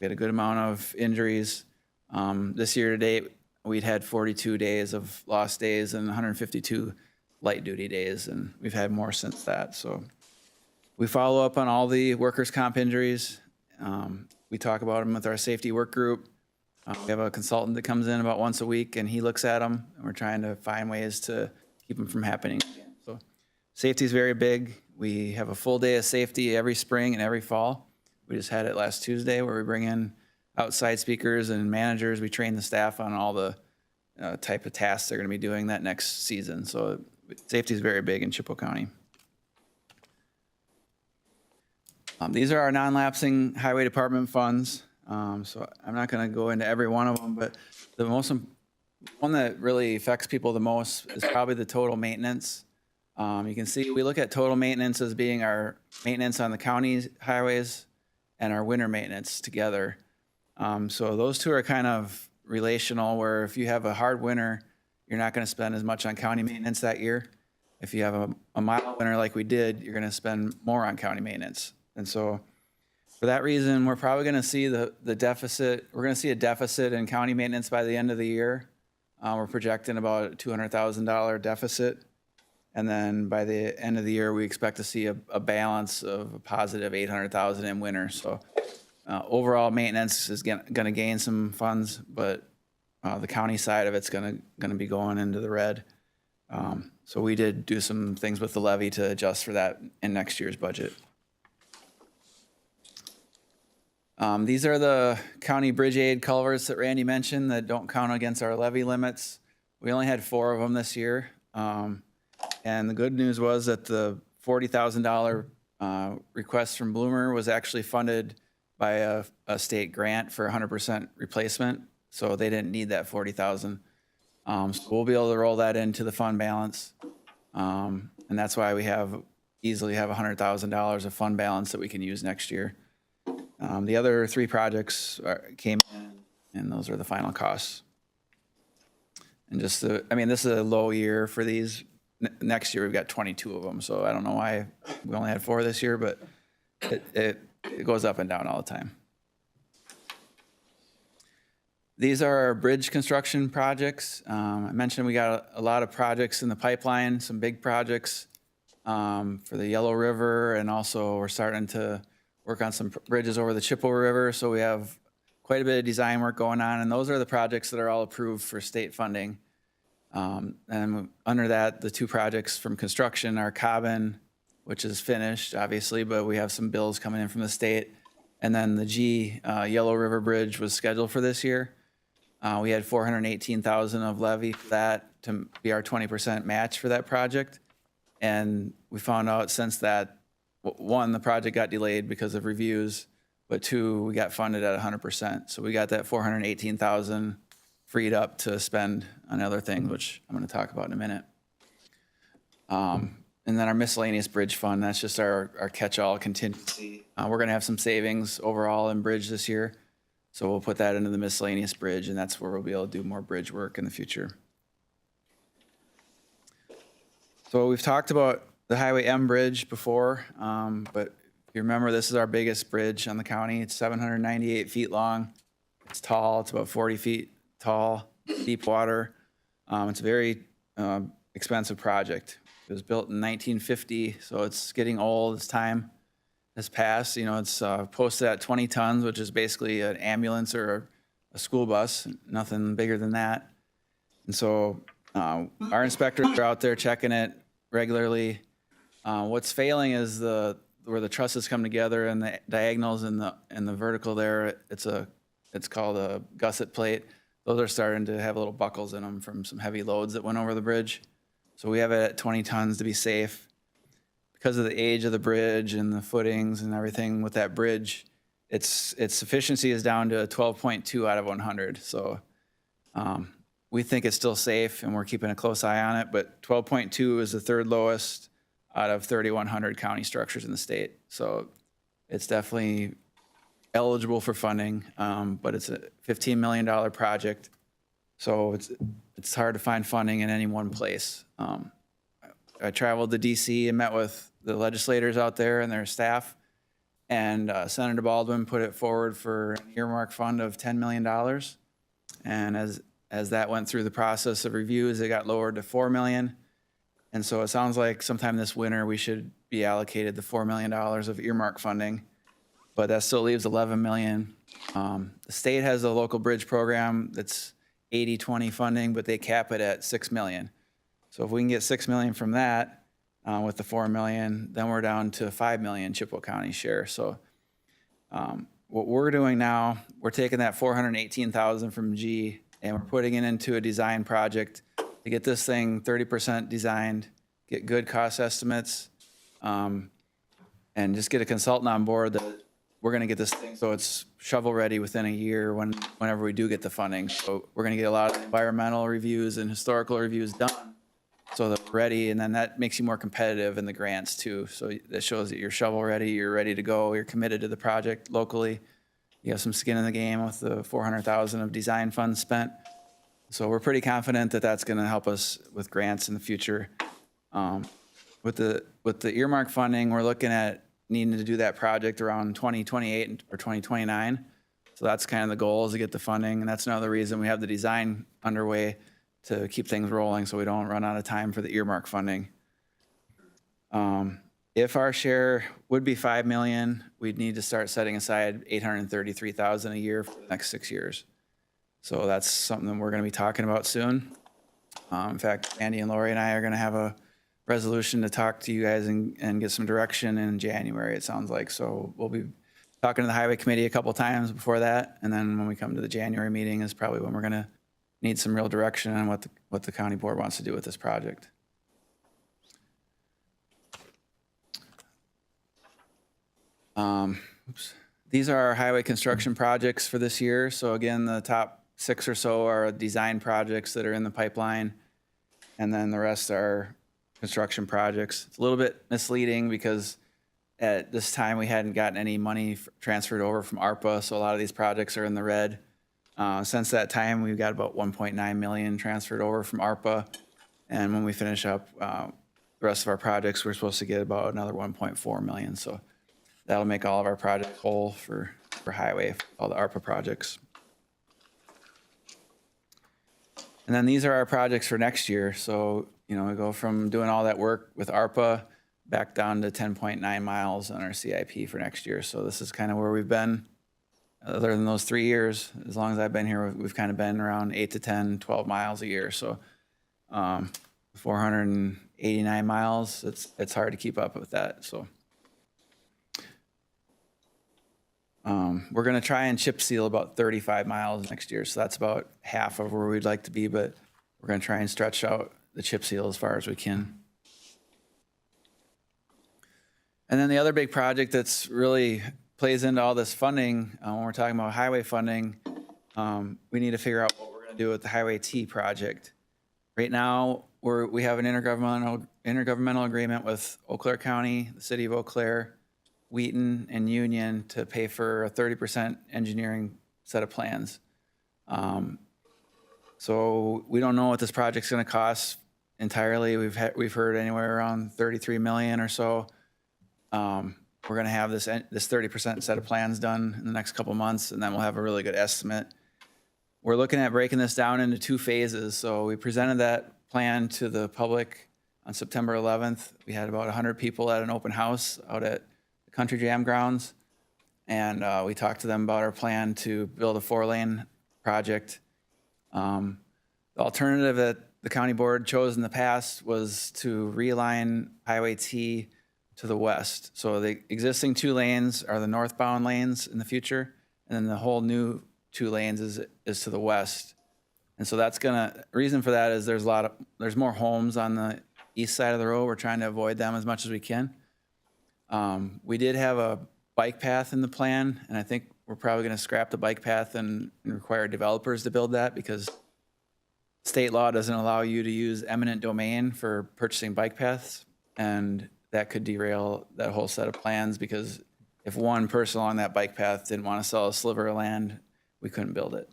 [SPEAKER 7] a good amount of injuries. This year to date, we'd had 42 days of lost days and 152 light duty days, and we've had more since that. So we follow up on all the workers' comp injuries. We talk about them with our safety work group. We have a consultant that comes in about once a week, and he looks at them, and we're trying to find ways to keep them from happening again. So safety is very big. We have a full day of safety every spring and every fall. We just had it last Tuesday where we bring in outside speakers and managers. We train the staff on all the type of tasks they're going to be doing that next season. So safety is very big in Chippewa County. These are our non-lapsing highway department funds. So I'm not going to go into every one of them, but the one that really affects people the most is probably the total maintenance. You can see we look at total maintenance as being our maintenance on the county highways and our winter maintenance together. So those two are kind of relational, where if you have a hard winter, you're not going to spend as much on county maintenance that year. If you have a mild winter like we did, you're going to spend more on county maintenance. And so for that reason, we're probably going to see the deficit. We're going to see a deficit in county maintenance by the end of the year. We're projecting about a $200,000 deficit. And then by the end of the year, we expect to see a balance of a positive $800,000 in winter. So overall maintenance is going to gain some funds, but the county side of it's going to be going into the red. So we did do some things with the levy to adjust for that in next year's budget. These are the county bridge aid culverts that Randy mentioned that don't count against our levy limits. We only had 4 of them this year. And the good news was that the $40,000 request from Bloomer was actually funded by a state grant for 100% replacement. So they didn't need that $40,000. So we'll be able to roll that into the fund balance. And that's why we easily have $100,000 of fund balance that we can use next year. The other 3 projects came in, and those are the final costs. And this is a low year for these. Next year, we've got 22 of them, so I don't know why we only had 4 this year, but it goes up and down all the time. These are our bridge construction projects. I mentioned we got a lot of projects in the pipeline, some big projects for the Yellow River, and also we're starting to work on some bridges over the Chippewa River, so we have quite a bit of design work going on, and those are the projects that are all approved for state funding. And under that, the 2 projects from construction are Cobbin, which is finished, obviously, but we have some bills coming in from the state. And then the Yellow River Bridge was scheduled for this year. We had $418,000 of levy for that to be our 20% match for that project. And we found out since that, 1, the project got delayed because of reviews, but 2, we got funded at 100%. So we got that $418,000 freed up to spend on other things, which I'm going to talk about in a minute. And then our miscellaneous bridge fund, that's just our catch-all contingency. We're going to have some savings overall in bridge this year. So we'll put that into the miscellaneous bridge, and that's where we'll be able to do more bridge work in the future. So we've talked about the Highway M bridge before, but if you remember, this is our biggest bridge on the county. It's 798 feet long. It's tall. It's about 40 feet tall, deep water. It's a very expensive project. It was built in 1950, so it's getting old. Its time has passed. It's posted at 20 tons, which is basically an ambulance or a school bus, nothing bigger than that. And so our inspectors are out there checking it regularly. What's failing is where the trusses come together and the diagonals and the vertical there. It's called a gusset plate. Those are starting to have little buckles in them from some heavy loads that went over the bridge. So we have it at 20 tons to be safe. because of the age of the bridge and the footings and everything with that bridge, its efficiency is down to a 12.2 out of 100. So we think it's still safe, and we're keeping a close eye on it. But 12.2 is the third lowest out of 3,100 county structures in the state. So it's definitely eligible for funding, but it's a $15 million project. So it's hard to find funding in any one place. I traveled to DC and met with the legislators out there and their staff, and Senator Baldwin put it forward for an earmark fund of $10 million. And as that went through the process of reviews, it got lowered to $4 million. And so it sounds like sometime this winter we should be allocated the $4 million of earmark funding, but that still leaves $11 million. The state has a local bridge program that's 80-20 funding, but they cap it at $6 million. So if we can get $6 million from that with the $4 million, then we're down to $5 million Chippewa County share. So what we're doing now, we're taking that $418,000 from G and we're putting it into a design project to get this thing 30% designed, get good cost estimates, and just get a consultant on board that we're going to get this thing so it's shovel ready within a year whenever we do get the funding. So we're going to get a lot of environmental reviews and historical reviews done so that we're ready, and then that makes you more competitive in the grants too. So that shows that you're shovel ready, you're ready to go, you're committed to the project locally. You have some skin in the game with the $400,000 of design funds spent. So we're pretty confident that that's going to help us with grants in the future. With the earmark funding, we're looking at needing to do that project around 2028 or 2029. So that's kind of the goal, is to get the funding. And that's another reason we have the design underway, to keep things rolling so we don't run out of time for the earmark funding. If our share would be $5 million, we'd need to start setting aside $833,000 a year for the next 6 years. So that's something that we're going to be talking about soon. In fact, Andy and Lori and I are going to have a resolution to talk to you guys and get some direction in January, it sounds like. So we'll be talking to the highway committee a couple times before that. And then when we come to the January meeting is probably when we're going to need some real direction on what the county board wants to do with this project. These are our highway construction projects for this year. So again, the top 6 or so are design projects that are in the pipeline, and then the rest are construction projects. It's a little bit misleading because at this time we hadn't gotten any money transferred over from ARPA, so a lot of these projects are in the red. Since that time, we've got about 1.9 million transferred over from ARPA, and when we finish up the rest of our projects, we're supposed to get about another 1.4 million. So that'll make all of our projects whole for highway, all the ARPA projects. And then these are our projects for next year. So, we go from doing all that work with ARPA back down to 10.9 miles on our CIP for next year. So this is kind of where we've been. Other than those 3 years, as long as I've been here, we've kind of been around 8 to 10, 12 miles a year. So 489 miles, it's hard to keep up with that. So we're going to try and chip seal about 35 miles next year. So that's about half of where we'd like to be, but we're going to try and stretch out the chip seal as far as we can. And then the other big project that's really plays into all this funding, when we're talking about highway funding, we need to figure out what we're going to do with the Highway T project. Right now, we have an intergovernmental agreement with Eau Claire County, the city of Eau Claire, Wheaton, and Union to pay for a 30% engineering set of plans. So we don't know what this project's going to cost entirely. We've heard anywhere around 33 million or so. We're going to have this 30% set of plans done in the next couple months, and then we'll have a really good estimate. We're looking at breaking this down into 2 phases. So we presented that plan to the public on September 11th. We had about 100 people at an open house out at the Country Jam grounds, and we talked to them about our plan to build a 4-lane project. The alternative that the county board chose in the past was to realign Highway T to the west. So the existing 2 lanes are the northbound lanes in the future, and then the whole new 2 lanes is to the west. And so reason for that is there's more homes on the east side of the road. We're trying to avoid them as much as we can. We did have a bike path in the plan, and I think we're probably going to scrap the bike path and require developers to build that because state law doesn't allow you to use eminent domain for purchasing bike paths, and that could derail that whole set of plans because if one person along that bike path didn't want to sell a sliver of land, we couldn't build it.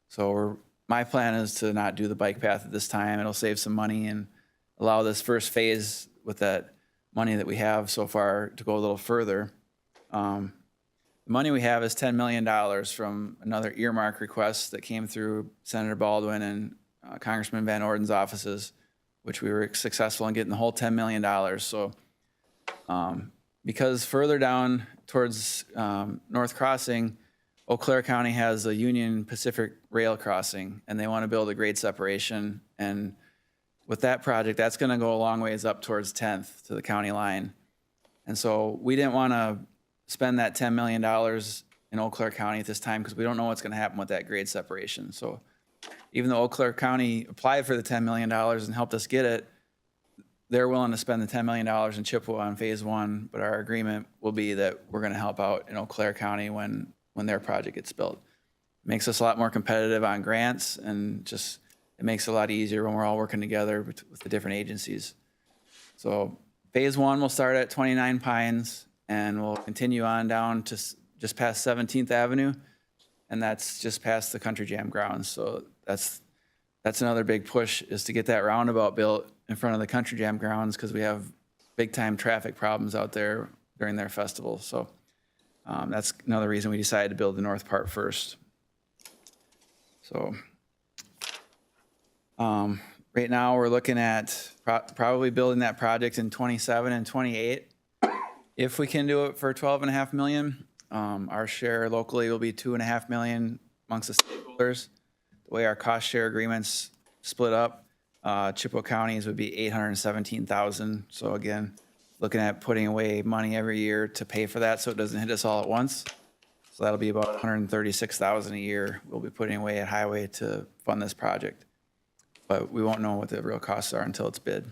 [SPEAKER 7] So my plan is to not do the bike path at this time. It'll save some money and allow this first phase with that money that we have so far to go a little further. The money we have is $10 million from another earmark request that came through Senator Baldwin and Congressman Van Orden's offices, which we were successful in getting the whole $10 million. So because further down towards North Crossing, Eau Claire County has a Union Pacific rail crossing, and they want to build a grade separation. And with that project, that's going to go a long ways up towards 10th to the county line. And so we didn't want to spend that $10 million in Eau Claire County at this time because we don't know what's going to happen with that grade separation. So even though Eau Claire County applied for the $10 million and helped us get it, they're willing to spend the $10 million in Chippewa on phase one, but our agreement will be that we're going to help out in Eau Claire County when their project gets built. It makes us a lot more competitive on grants, and just it makes it a lot easier when we're all working together with the different agencies. So phase one will start at 29 Pines, and we'll continue on down to just past 17th Avenue, and that's just past the Country Jam grounds. So that's another big push, is to get that roundabout built in front of the Country Jam grounds because we have big time traffic problems out there during their festival. So that's another reason we decided to build the north part first. So right now we're looking at probably building that project in 27 and 28. If we can do it for 12.5 million, our share locally will be 2.5 million amongst the stakeholders. The way our cost share agreements split up, Chippewa counties would be 817,000. So again, looking at putting away money every year to pay for that so it doesn't hit us all at once. So that'll be about 136,000 a year we'll be putting away at highway to fund this project. But we won't know what the real costs are until it's bid.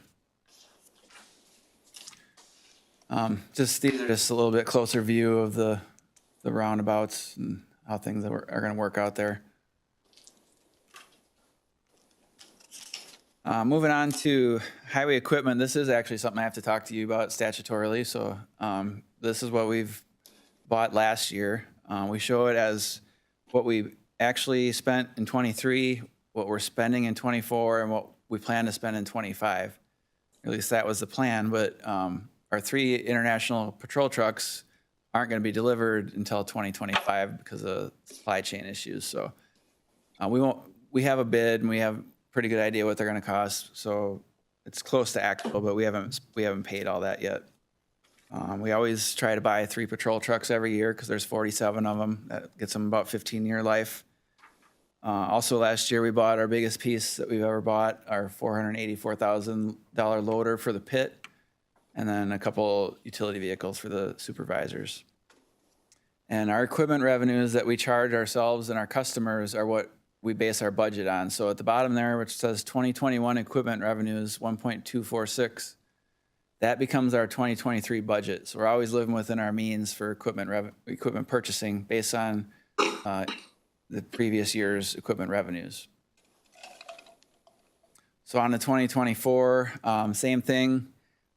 [SPEAKER 7] These are just a little bit closer view of the roundabouts and how things are going to work out there. Moving on to highway equipment, this is actually something I have to talk to you about statutorily. So this is what we've bought last year. We show it as what we actually spent in 23, what we're spending in 24, and what we plan to spend in 25. At least that was the plan, but our 3 international patrol trucks aren't going to be delivered until 2025 because of supply chain issues. So we have a bid and we have pretty good idea what they're going to cost. So it's close to actual, but we haven't paid all that yet. We always try to buy 3 patrol trucks every year because there's 47 of them. That gets them about 15-year life. Also last year we bought our biggest piece that we've ever bought, our $484,000 loader for the pit, and then a couple utility vehicles for the supervisors. And our equipment revenues that we charge ourselves and our customers are what we base our budget on. So at the bottom there, which says 2021 equipment revenues, 1.246, that becomes our 2023 budget. So we're always living within our means for equipment purchasing based on the previous year's equipment revenues. So on to 2024, same thing.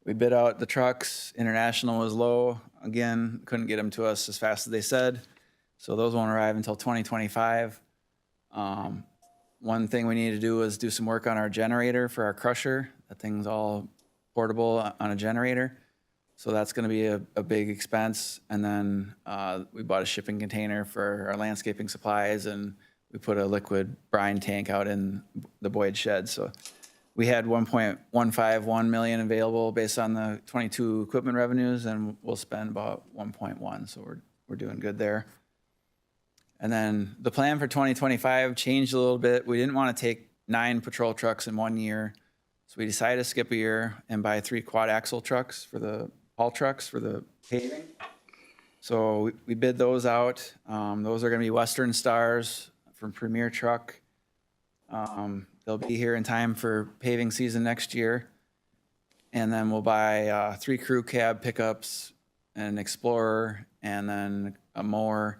[SPEAKER 7] We bid out the trucks. International was low. Again, couldn't get them to us as fast as they said. So those won't arrive until 2025. One thing we need to do is do some work on our generator for our crusher. That thing's all portable on a generator. So that's going to be a big expense. And then we bought a shipping container for our landscaping supplies, and we put a liquid brine tank out in the Boyd shed. So we had 1.151 million available based on the 22 equipment revenues, and we'll spend about 1.1. So we're doing good there. And then the plan for 2025 changed a little bit. We didn't want to take 9 patrol trucks in 1 year. So we decided to skip a year and buy 3 quad axle trucks for the haul trucks for the paving. So we bid those out. Those are going to be Western Stars from Premier Truck. They'll be here in time for paving season next year. And then we'll buy 3 crew cab pickups an Explorer, and then a mower.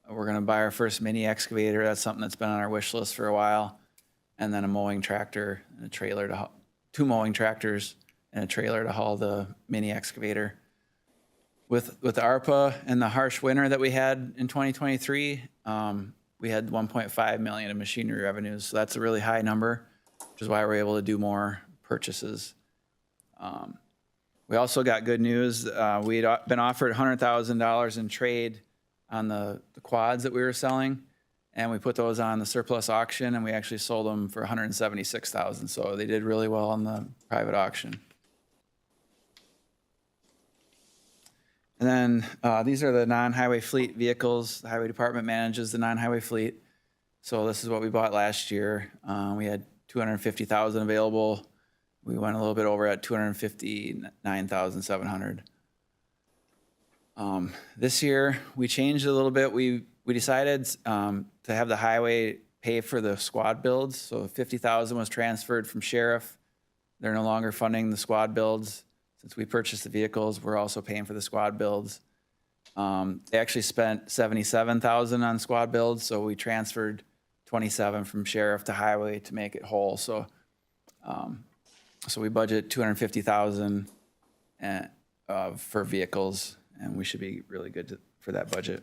[SPEAKER 7] We're gonna buy our first mini excavator. That's something that's been on our wish list for a while. And then a mowing tractor and a trailer to haul, 2 mowing tractors and a trailer to haul the mini excavator. With the ARPA and the harsh winter that we had in 2023, we had 1.5 million in machinery revenues. So that's a really high number, which is why we're able to do more purchases. We also got good news. We'd been offered $100,000 in trade on the quads that we were selling, and we put those on the surplus auction, and we actually sold them for $176,000. So they did really well on the private auction. And then these are the non-highway fleet vehicles. The highway department manages the non-highway fleet. So this is what we bought last year. We had $250,000 available. We went a little bit over at $259,700. This year we changed a little bit. We decided to have the highway pay for the squad builds. So $50,000 was transferred from sheriff. They're no longer funding the squad builds. Since we purchased the vehicles, we're also paying for the squad builds. They actually spent $77,000 on squad builds, so we transferred 27 from sheriff to highway to make it whole. So, so we budget $250,000 for vehicles, and we should be really good for that budget.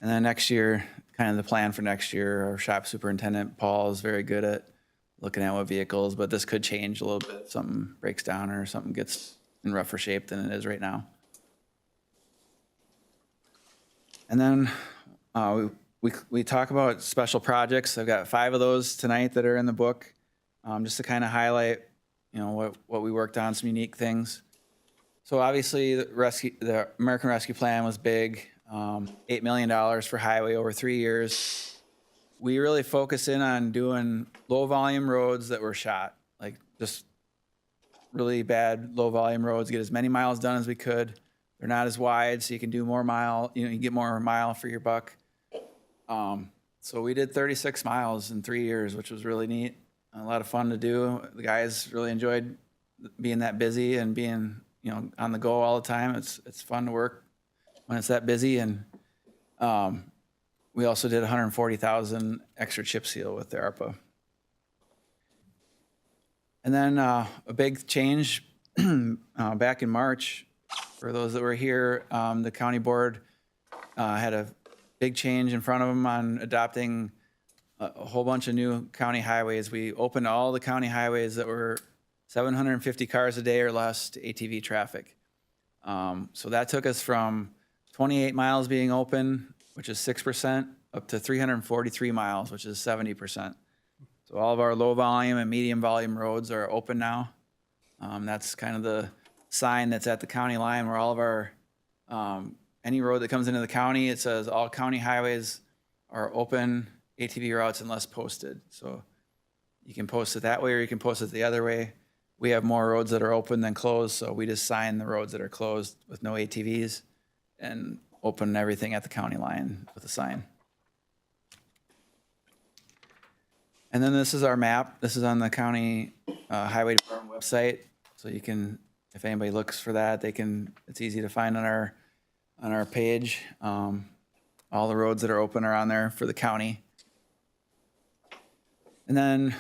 [SPEAKER 7] And then next year, kind of the plan for next year, our shop superintendent, Paul, is very good at looking at what vehicles, but this could change a little bit if something breaks down or something gets in rougher shape than it is right now. And then we talk about special projects. I've got 5 of those tonight that are in the book, just to kind of highlight, you know, what we worked on, some unique things. So obviously the American Rescue Plan was big, $8 million for highway over 3 years. We really focus in on doing low volume roads that were shot, like just really bad low volume roads, get as many miles done as we could. They're not as wide, so you can do more mile, you get more mile for your buck. So we did 36 miles in 3 years, which was really neat. A lot of fun to do. The guys really enjoyed being that busy and being, you know, on the go all the time. It's fun to work when it's that busy. And we also did 140,000 extra chip seal with the ARPA. And then a big change back in March, for those that were here, the county board had a big change in front of them on adopting a whole bunch of new county highways. We opened all the county highways that were 750 cars a day or less to ATV traffic. So that took us from 28 miles being open, which is 6%, up to 343 miles, which is 70%. So all of our low volume and medium volume roads are open now. That's kind of the sign that's at the county line where all of our, any road that comes into the county, it says all county highways are open ATV routes unless posted. So you can post it that way or you can post it the other way. We have more roads that are open than closed, so we just sign the roads that are closed with no ATVs and open everything at the county line with a sign. And then this is our map. This is on the county highway department website. So you can, if anybody looks for that, they can, it's easy to find on our page. All the roads that are open are on there for the county. And then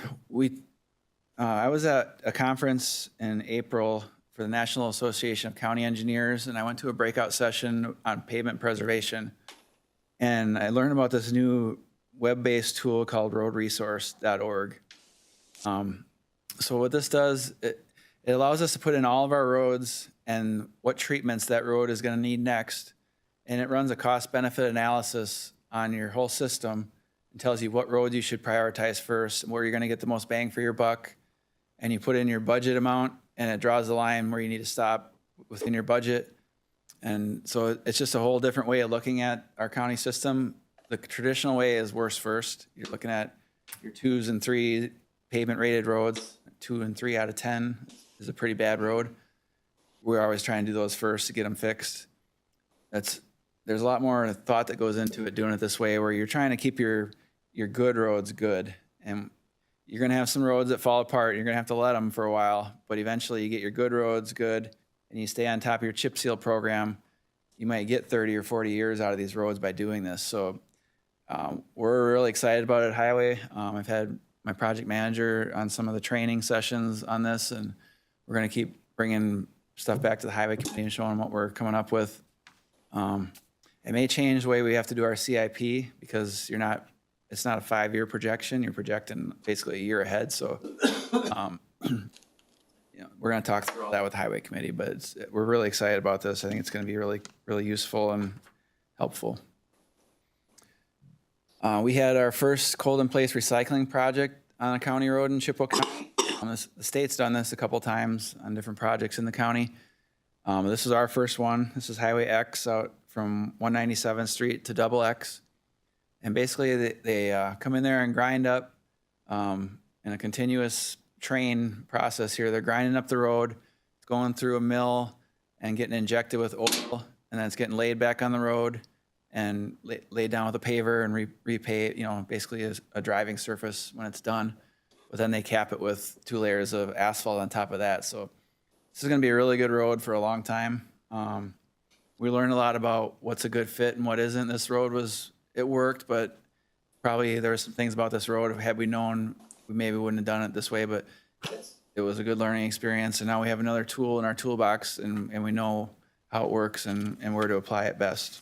[SPEAKER 7] I was at a conference in April for the National Association of County Engineers, and I went to a breakout session on pavement preservation. And I learned about this new web-based tool called roadresource.org. So what this does, it allows us to put in all of our roads and what treatments that road is going to need next. And it runs a cost-benefit analysis on your whole system and tells you what roads you should prioritize first, where you're going to get the most bang for your buck. And you put in your budget amount, and it draws the line where you need to stop within your budget. And so it's just a whole different way of looking at our county system. The traditional way is worst first. You're looking at your 2s and 3 pavement rated roads. 2 and 3 out of 10 is a pretty bad road. We're always trying to do those first to get them fixed. There's a lot more thought that goes into it doing it this way, where you're trying to keep your good roads good. And you're going to have some roads that fall apart. You're going to have to let them for a while, but eventually you get your good roads good, and you stay on top of your chip seal program, you might get 30 or 40 years out of these roads by doing this. So we're really excited about it at Highway. I've had my project manager on some of the training sessions on this, and we're going to keep bringing stuff back to the Highway Committee and showing what we're coming up with. It may change the way we have to do our CIP because it's not a 5-year projection. You're projecting basically a year ahead. So, we're going to talk through all that with the Highway Committee, but we're really excited about this. I think it's going to be really, really useful and helpful. We had our first cold in place recycling project on a county road in Chippewa County. The state's done this a couple times on different projects in the county. This is our first one. This is Highway X out from 197th Street to Double X. And basically they come in there and grind up in a continuous train process here. They're grinding up the road, it's going through a mill and getting injected with oil, and then it's getting laid back on the road and laid down with a paver and repave, basically as a driving surface when it's done. But then they cap it with 2 layers of asphalt on top of that. So this is going to be a really good road for a long time. We learned a lot about what's a good fit and what isn't. This road it worked, but probably there were some things about this road, had we known, we maybe wouldn't have done it this way, but it was a good learning experience. And now we have another tool in our toolbox, and we know how it works and where to apply it best.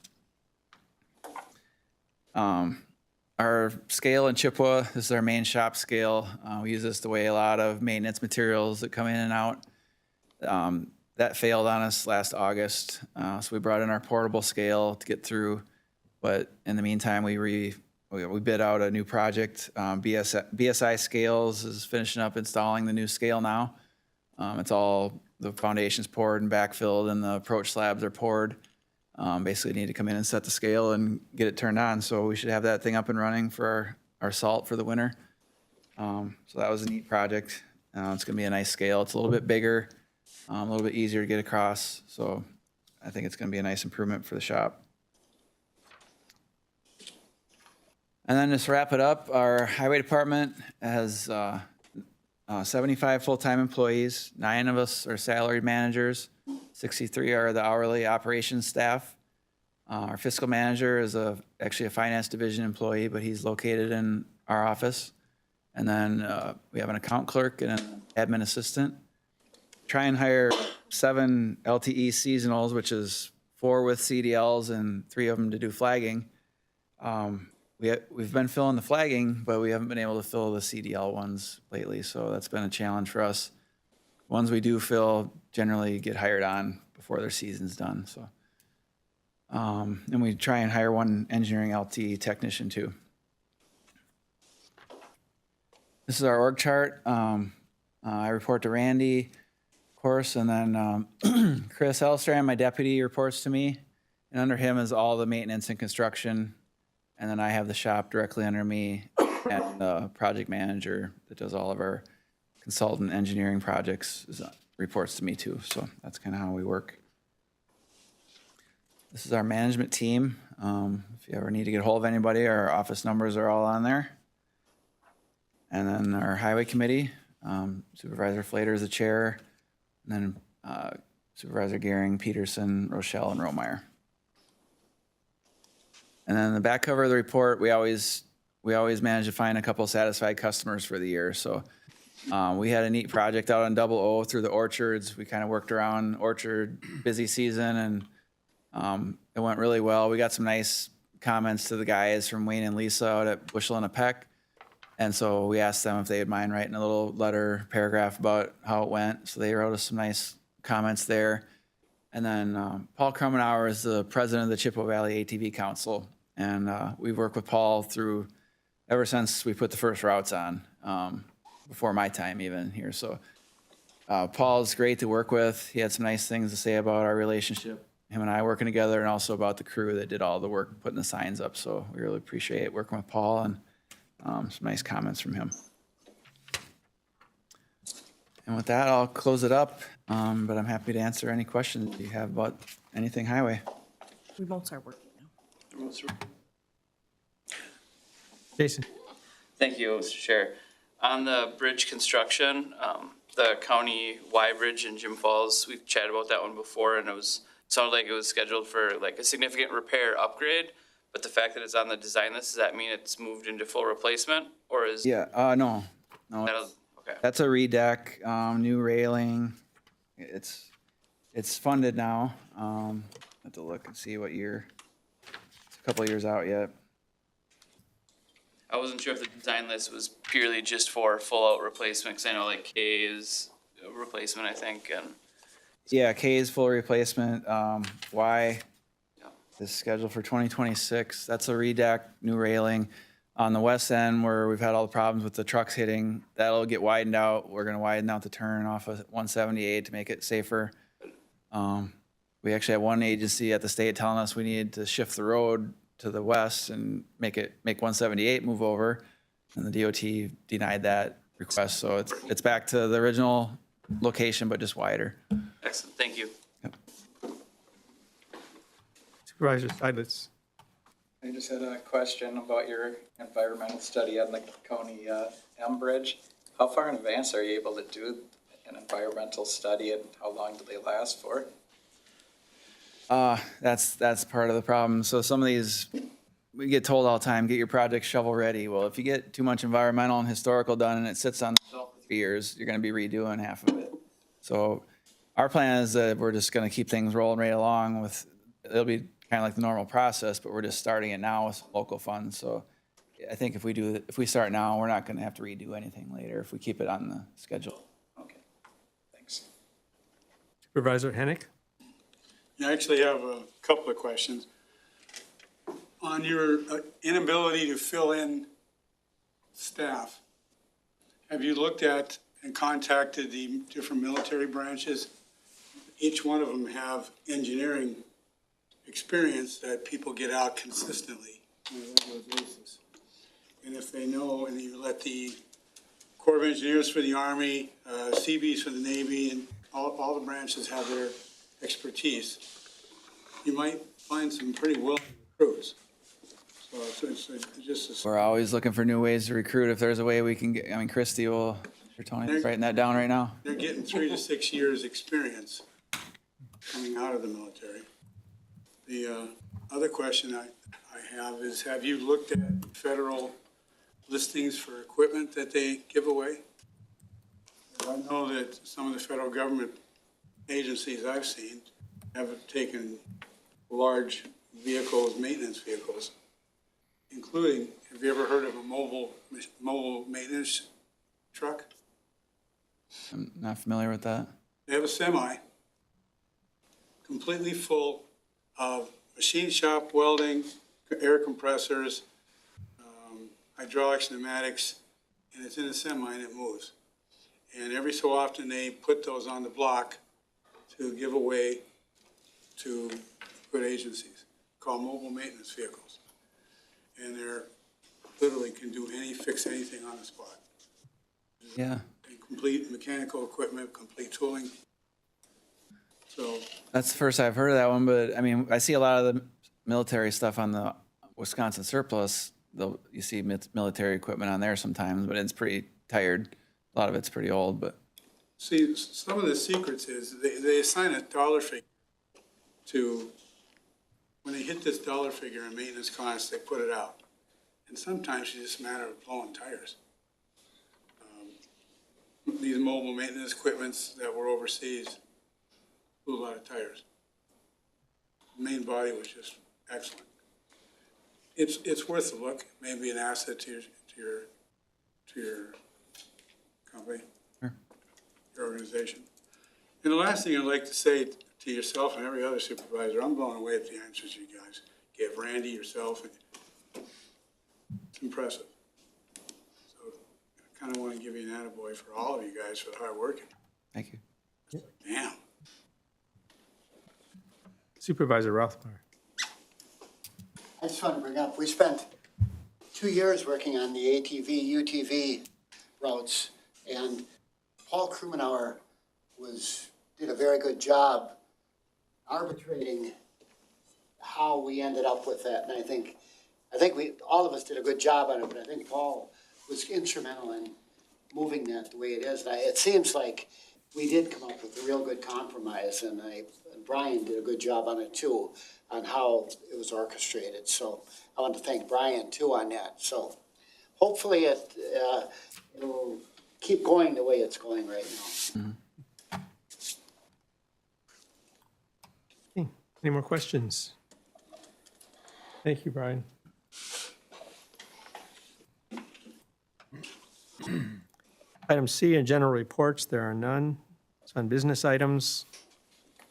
[SPEAKER 7] Our scale in Chippewa, this is our main shop scale. We use this to weigh a lot of maintenance materials that come in and out. That failed on us last August, so we brought in our portable scale to get through. But in the meantime, we bid out a new project. BSI Scales is finishing up installing the new scale now. It's all, the foundation's poured and backfilled, and the approach slabs are poured. Basically need to come in and set the scale and get it turned on. So we should have that thing up and running for our salt for the winter. So that was a neat project. It's gonna be a nice scale. It's a little bit bigger, a little bit easier to get across. So I think it's gonna be a nice improvement for the shop. And then just to wrap it up, our highway department has 75 full-time employees. 9 of us are salaried managers. 63 are the hourly operations staff. Our fiscal manager is actually a finance division employee, but he's located in our office. And then we have an account clerk and an admin assistant. Try and hire 7 LTE seasonals, which is 4 with CDLs and 3 of them to do flagging. We've been filling the flagging, but we haven't been able to fill the CDL ones lately, so that's been a challenge for us. Ones we do fill generally get hired on before their season's done. So, and we try and hire 1 engineering LTE technician too. This is our org chart. I report to Randy, of course, and then Chris Elstrand, my deputy, reports to me, and under him is all the maintenance and construction. And then I have the shop directly under me and the project manager that does all of our consultant engineering projects reports to me too. So that's kind of how we work. This is our management team. If you ever need to get a hold of anybody, our office numbers are all on there. And then our highway committee, Supervisor Flater is the chair, and then Supervisor Gehring, Peterson, Rochelle, and Romeyer. And then the back cover of the report, we always manage to find a couple satisfied customers for the year. So we had a neat project out on Double O through the orchards. We kind of worked around orchard busy season, and it went really well. We got some nice comments to the guys from Wayne and Lisa out at Bushel and a Peck. And so we asked them if they would mind writing a little letter, paragraph about how it went. So they wrote us some nice comments there. And then Paul Krummenauer is the president of the Chippewa Valley ATV Council. And we've worked with Paul ever since we put the first routes on, before my time even here. So Paul's great to work with. He had some nice things to say about our relationship, him and I working together, and also about the crew that did all the work putting the signs up. So we really appreciate working with Paul, and some nice comments from him. And with that, I'll close it up, but I'm happy to answer any questions you have about anything highway.
[SPEAKER 2] Remotes are working now.
[SPEAKER 1] Jason?
[SPEAKER 5] Thank you, Mr. Chair. On the bridge construction, the county Y Bridge in Jim Falls. We've chatted about that one before, and sounded like it was scheduled for like a significant repair upgrade. But the fact that it's on the design list, does that mean it's moved into full replacement, or is
[SPEAKER 7] Yeah, no,
[SPEAKER 5] that okay?
[SPEAKER 7] that's a redeck, new railing. It's funded now. Have to look and see what year. It's a couple of years out yet.
[SPEAKER 5] I wasn't sure if the design list was purely just for full out replacement, because I know like K is a replacement, I think, and
[SPEAKER 7] Yeah, K is full replacement. Y
[SPEAKER 5] yeah.
[SPEAKER 7] is scheduled for 2026. That's a redeck, new railing. On the west end where we've had all the problems with the trucks hitting, that'll get widened out. We're gonna widen out the turn off of 178 to make it safer. We actually had one agency at the state telling us we needed to shift the road to the west and make 178 move over. And the DOT denied that request. So it's back to the original location, but just wider.
[SPEAKER 5] Excellent, thank you.
[SPEAKER 1] Supervisor Seidlitz.
[SPEAKER 8] I just had a question about your environmental study on the county M Bridge. How far in advance are you able to do an environmental study, and how long do they last for?
[SPEAKER 7] That's part of the problem. So some of these, we get told all the time, get your project shovel ready. Well, if you get too much environmental and historical done and it sits on the shelf for 3 years, you're gonna be redoing half of it. So our plan is that we're just gonna keep things rolling right along with, it'll be kind of like the normal process, but we're just starting it now with local funds. So I think if we start now, we're not gonna have to redo anything later if we keep it on the schedule.
[SPEAKER 8] Okay, thanks.
[SPEAKER 1] Supervisor Hennick.
[SPEAKER 4] I actually have a couple of questions. On your inability to fill in staff, have you looked at and contacted the different military branches? Each one of them have engineering experience that people get out consistently on a regular basis. And if they know, and you let the Corps of Engineers for the Army, Seabees for the Navy, and all the branches have their expertise, you might find some pretty willing recruits. So it's just a.
[SPEAKER 7] We're always looking for new ways to recruit. If there's a way we can get, I mean, Christie will, Tony's writing that down right now.
[SPEAKER 4] They're getting 3 to 6 years' experience coming out of the military. The other question I have is, have you looked at federal listings for equipment that they give away? I know that some of the federal government agencies I've seen have taken large vehicles, maintenance vehicles, including, have you ever heard of a mobile maintenance truck?
[SPEAKER 7] I'm not familiar with that.
[SPEAKER 4] They have a semi completely full of machine shop welding, air compressors, hydraulics, pneumatics, and it's in a semi and it moves. And every so often they put those on the block to give away to good agencies called mobile maintenance vehicles. And they're literally can do fix anything on the spot.
[SPEAKER 7] Yeah.
[SPEAKER 4] Complete mechanical equipment, complete tooling. So
[SPEAKER 7] That's the first I've heard of that one, but I mean, I see a lot of the military stuff on the Wisconsin surplus. You see military equipment on there sometimes, but it's pretty tired. A lot of it's pretty old, but.
[SPEAKER 4] see, some of the secrets is they assign a dollar figure to, when they hit this dollar figure in maintenance costs, they put it out. And sometimes it's just a matter of blowing tires. These mobile maintenance equipments that were overseas blew a lot of tires. The main body was just excellent. It's worth a look. Maybe an asset to your company,
[SPEAKER 7] Sure.
[SPEAKER 4] your organization. And the last thing I'd like to say to yourself and every other supervisor, I'm blown away at the answers you guys gave. Randy, yourself, it's impressive. So I kind of want to give you an attaboy for all of you guys for the hard work.
[SPEAKER 7] Thank you.
[SPEAKER 4] Damn.
[SPEAKER 1] Supervisor Rothbard.
[SPEAKER 9] I just want to bring up, we spent 2 years working on the ATV, UTV routes, and Paul Krumenauer did a very good job arbitrating how we ended up with that. And I think all of us did a good job on it, but I think Paul was instrumental in moving that the way it is. It seems like we did come up with a real good compromise, and Brian did a good job on it too, on how it was orchestrated. So I want to thank Brian too on that. So hopefully it'll keep going the way it's going right now.
[SPEAKER 1] Okay. Any more questions? Thank you, Brian. Item C in general reports, there are none. It's on business items.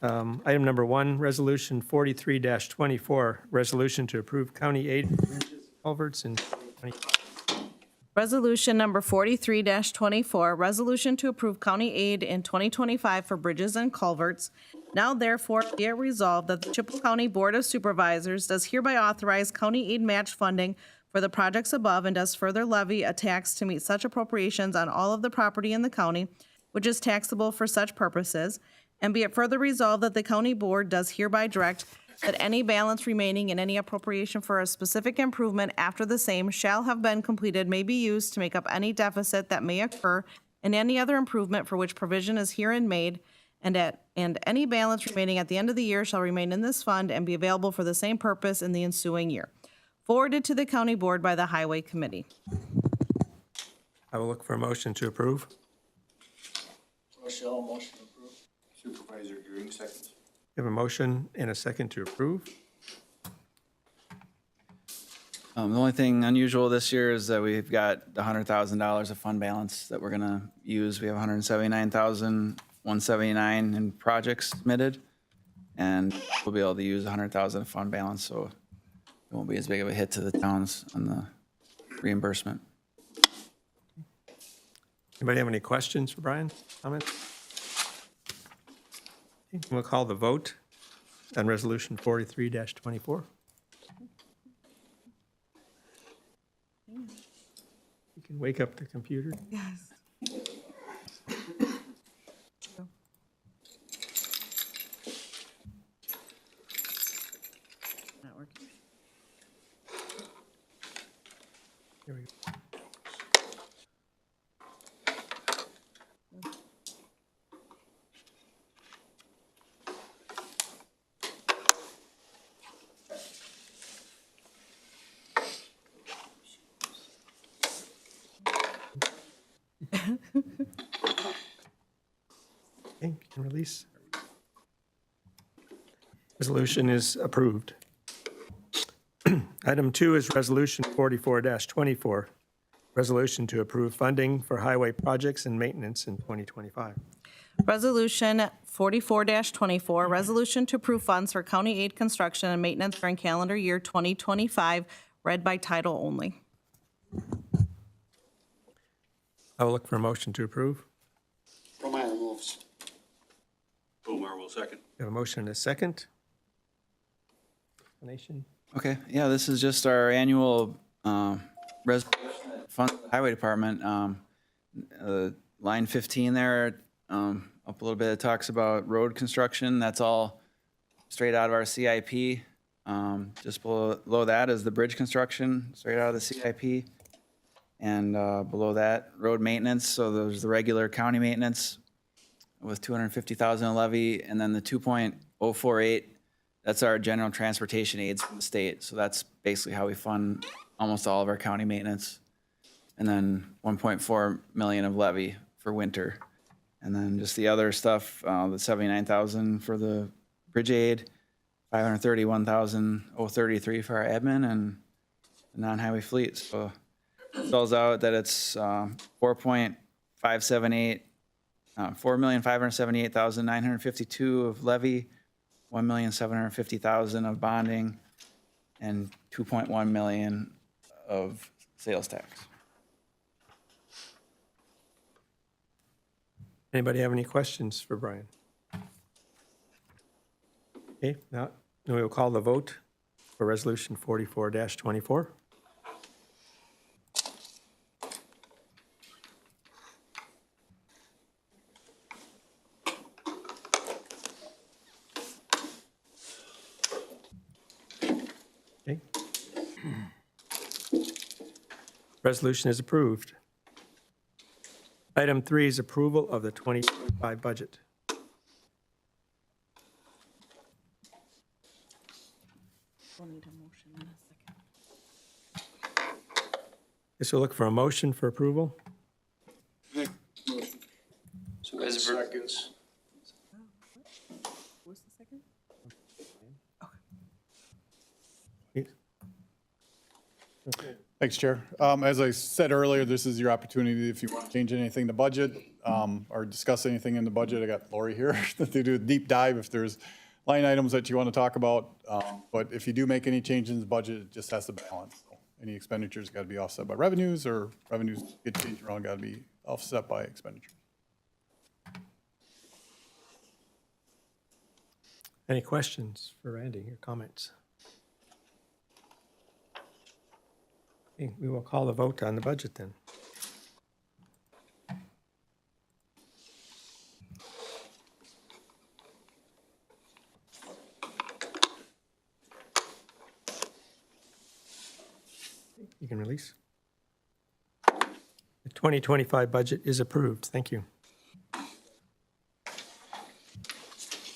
[SPEAKER 1] Item number 1, Resolution 43-24, resolution to approve county aid for bridges and culverts in 2025.
[SPEAKER 2] Resolution number 43-24, resolution to approve county aid in 2025 for bridges and culverts. Now therefore be it resolved that the Chippewa County Board of Supervisors does hereby authorize county aid match funding for the projects above and does further levy a tax to meet such appropriations on all of the property in the county, which is taxable for such purposes. And be it further resolved that the county board does hereby direct that any balance remaining in any appropriation for a specific improvement after the same shall have been completed may be used to make up any deficit that may occur in any other improvement for which provision is herein made, and any balance remaining at the end of the year shall remain in this fund and be available for the same purpose in the ensuing year. Forwarded to the county board by the Highway Committee.
[SPEAKER 1] I will look for a motion to approve.
[SPEAKER 9] Rochelle, motion approved.
[SPEAKER 10] Supervisor Gearing, seconds.
[SPEAKER 1] We have a motion and a second to approve.
[SPEAKER 7] The only thing unusual this year is that we've got the $100,000 of fund balance that we're gonna use. We have $179,179 in projects submitted, and we'll be able to use $100,000 of fund balance, so it won't be as big of a hit to the towns on the reimbursement.
[SPEAKER 1] Anybody have any questions for Brian? Comments? Okay, we'll call the vote on Resolution 43-24. You can wake up the computer.
[SPEAKER 2] Yes. Not working.
[SPEAKER 1] Here we go. Okay, you can release. Resolution is approved. Item 2 is Resolution 44-24, resolution to approve funding for highway projects and maintenance in 2025.
[SPEAKER 2] Resolution 44-24, resolution to approve funds for county aid construction and maintenance during calendar year 2025, read by title only.
[SPEAKER 1] I will look for a motion to approve.
[SPEAKER 9] Romano moves.
[SPEAKER 10] Omar will second.
[SPEAKER 1] We have a motion and a second. Explanation?
[SPEAKER 7] Okay, yeah, this is just our annual fund highway department. Line 15 there, up a little bit, it talks about road construction. That's all straight out of our CIP. Just below that is the bridge construction, straight out of the CIP. And below that, road maintenance. So there's the regular county maintenance with $250,000 levy, and then the 2.048. That's our general transportation aids from the state. So that's basically how we fund almost all of our county maintenance. And then 1.4 million of levy for winter. And then just the other stuff, the 79,000 for the bridge aid, 531,033 for our admin and the non-highway fleet. So it spells out that it's 4,578,952 of levy, 1,750,000 of bonding, and 2.1 million of sales tax.
[SPEAKER 1] Anybody have any questions for Brian? Okay, now we will call the vote for Resolution 44-24. Okay. Resolution is approved. Item 3 is approval of the 2025 budget.
[SPEAKER 2] We'll need a motion in a second.
[SPEAKER 1] Guess we'll look for a motion for approval.
[SPEAKER 5] Supervisor Bur-
[SPEAKER 10] Seconds.
[SPEAKER 2] Who's the second?
[SPEAKER 6] Thanks, Chair. As I said earlier, this is your opportunity if you want to change anything in the budget or discuss anything in the budget. I got Lori here to do a deep dive if there's line items that you want to talk about. But if you do make any changes in the budget, it just has to balance. So any expenditures got to be offset by revenues, or revenues get changed around, got to be offset by expenditures.
[SPEAKER 1] Any questions for Randy or comments? Okay, we will call the vote on the budget then. You can release. The 2025 budget is approved. Thank you.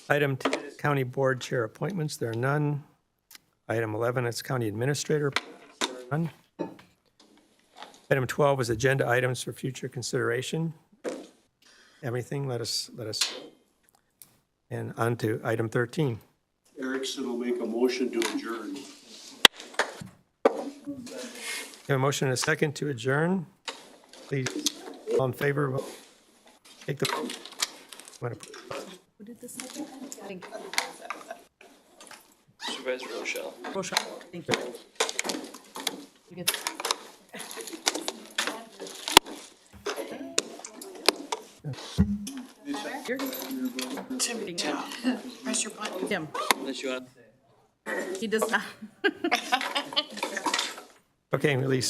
[SPEAKER 1] Item 10 is County Board Chair appointments. There are none. Item 11 is County Administrator. There are none. Item 12 is agenda items for future consideration. Everything, let us. And on to item 13.
[SPEAKER 10] Erickson will make a motion to adjourn.
[SPEAKER 1] We have a motion and a second to adjourn. Please, all in favor, take the vote.
[SPEAKER 2] Who did this second? Thank you.
[SPEAKER 5] Supervisor Rochelle.
[SPEAKER 2] Rochelle, thank you. You get- You're good. Tim. Press your button. Tim,
[SPEAKER 5] Unless you want.
[SPEAKER 2] he does not.
[SPEAKER 1] Okay, release.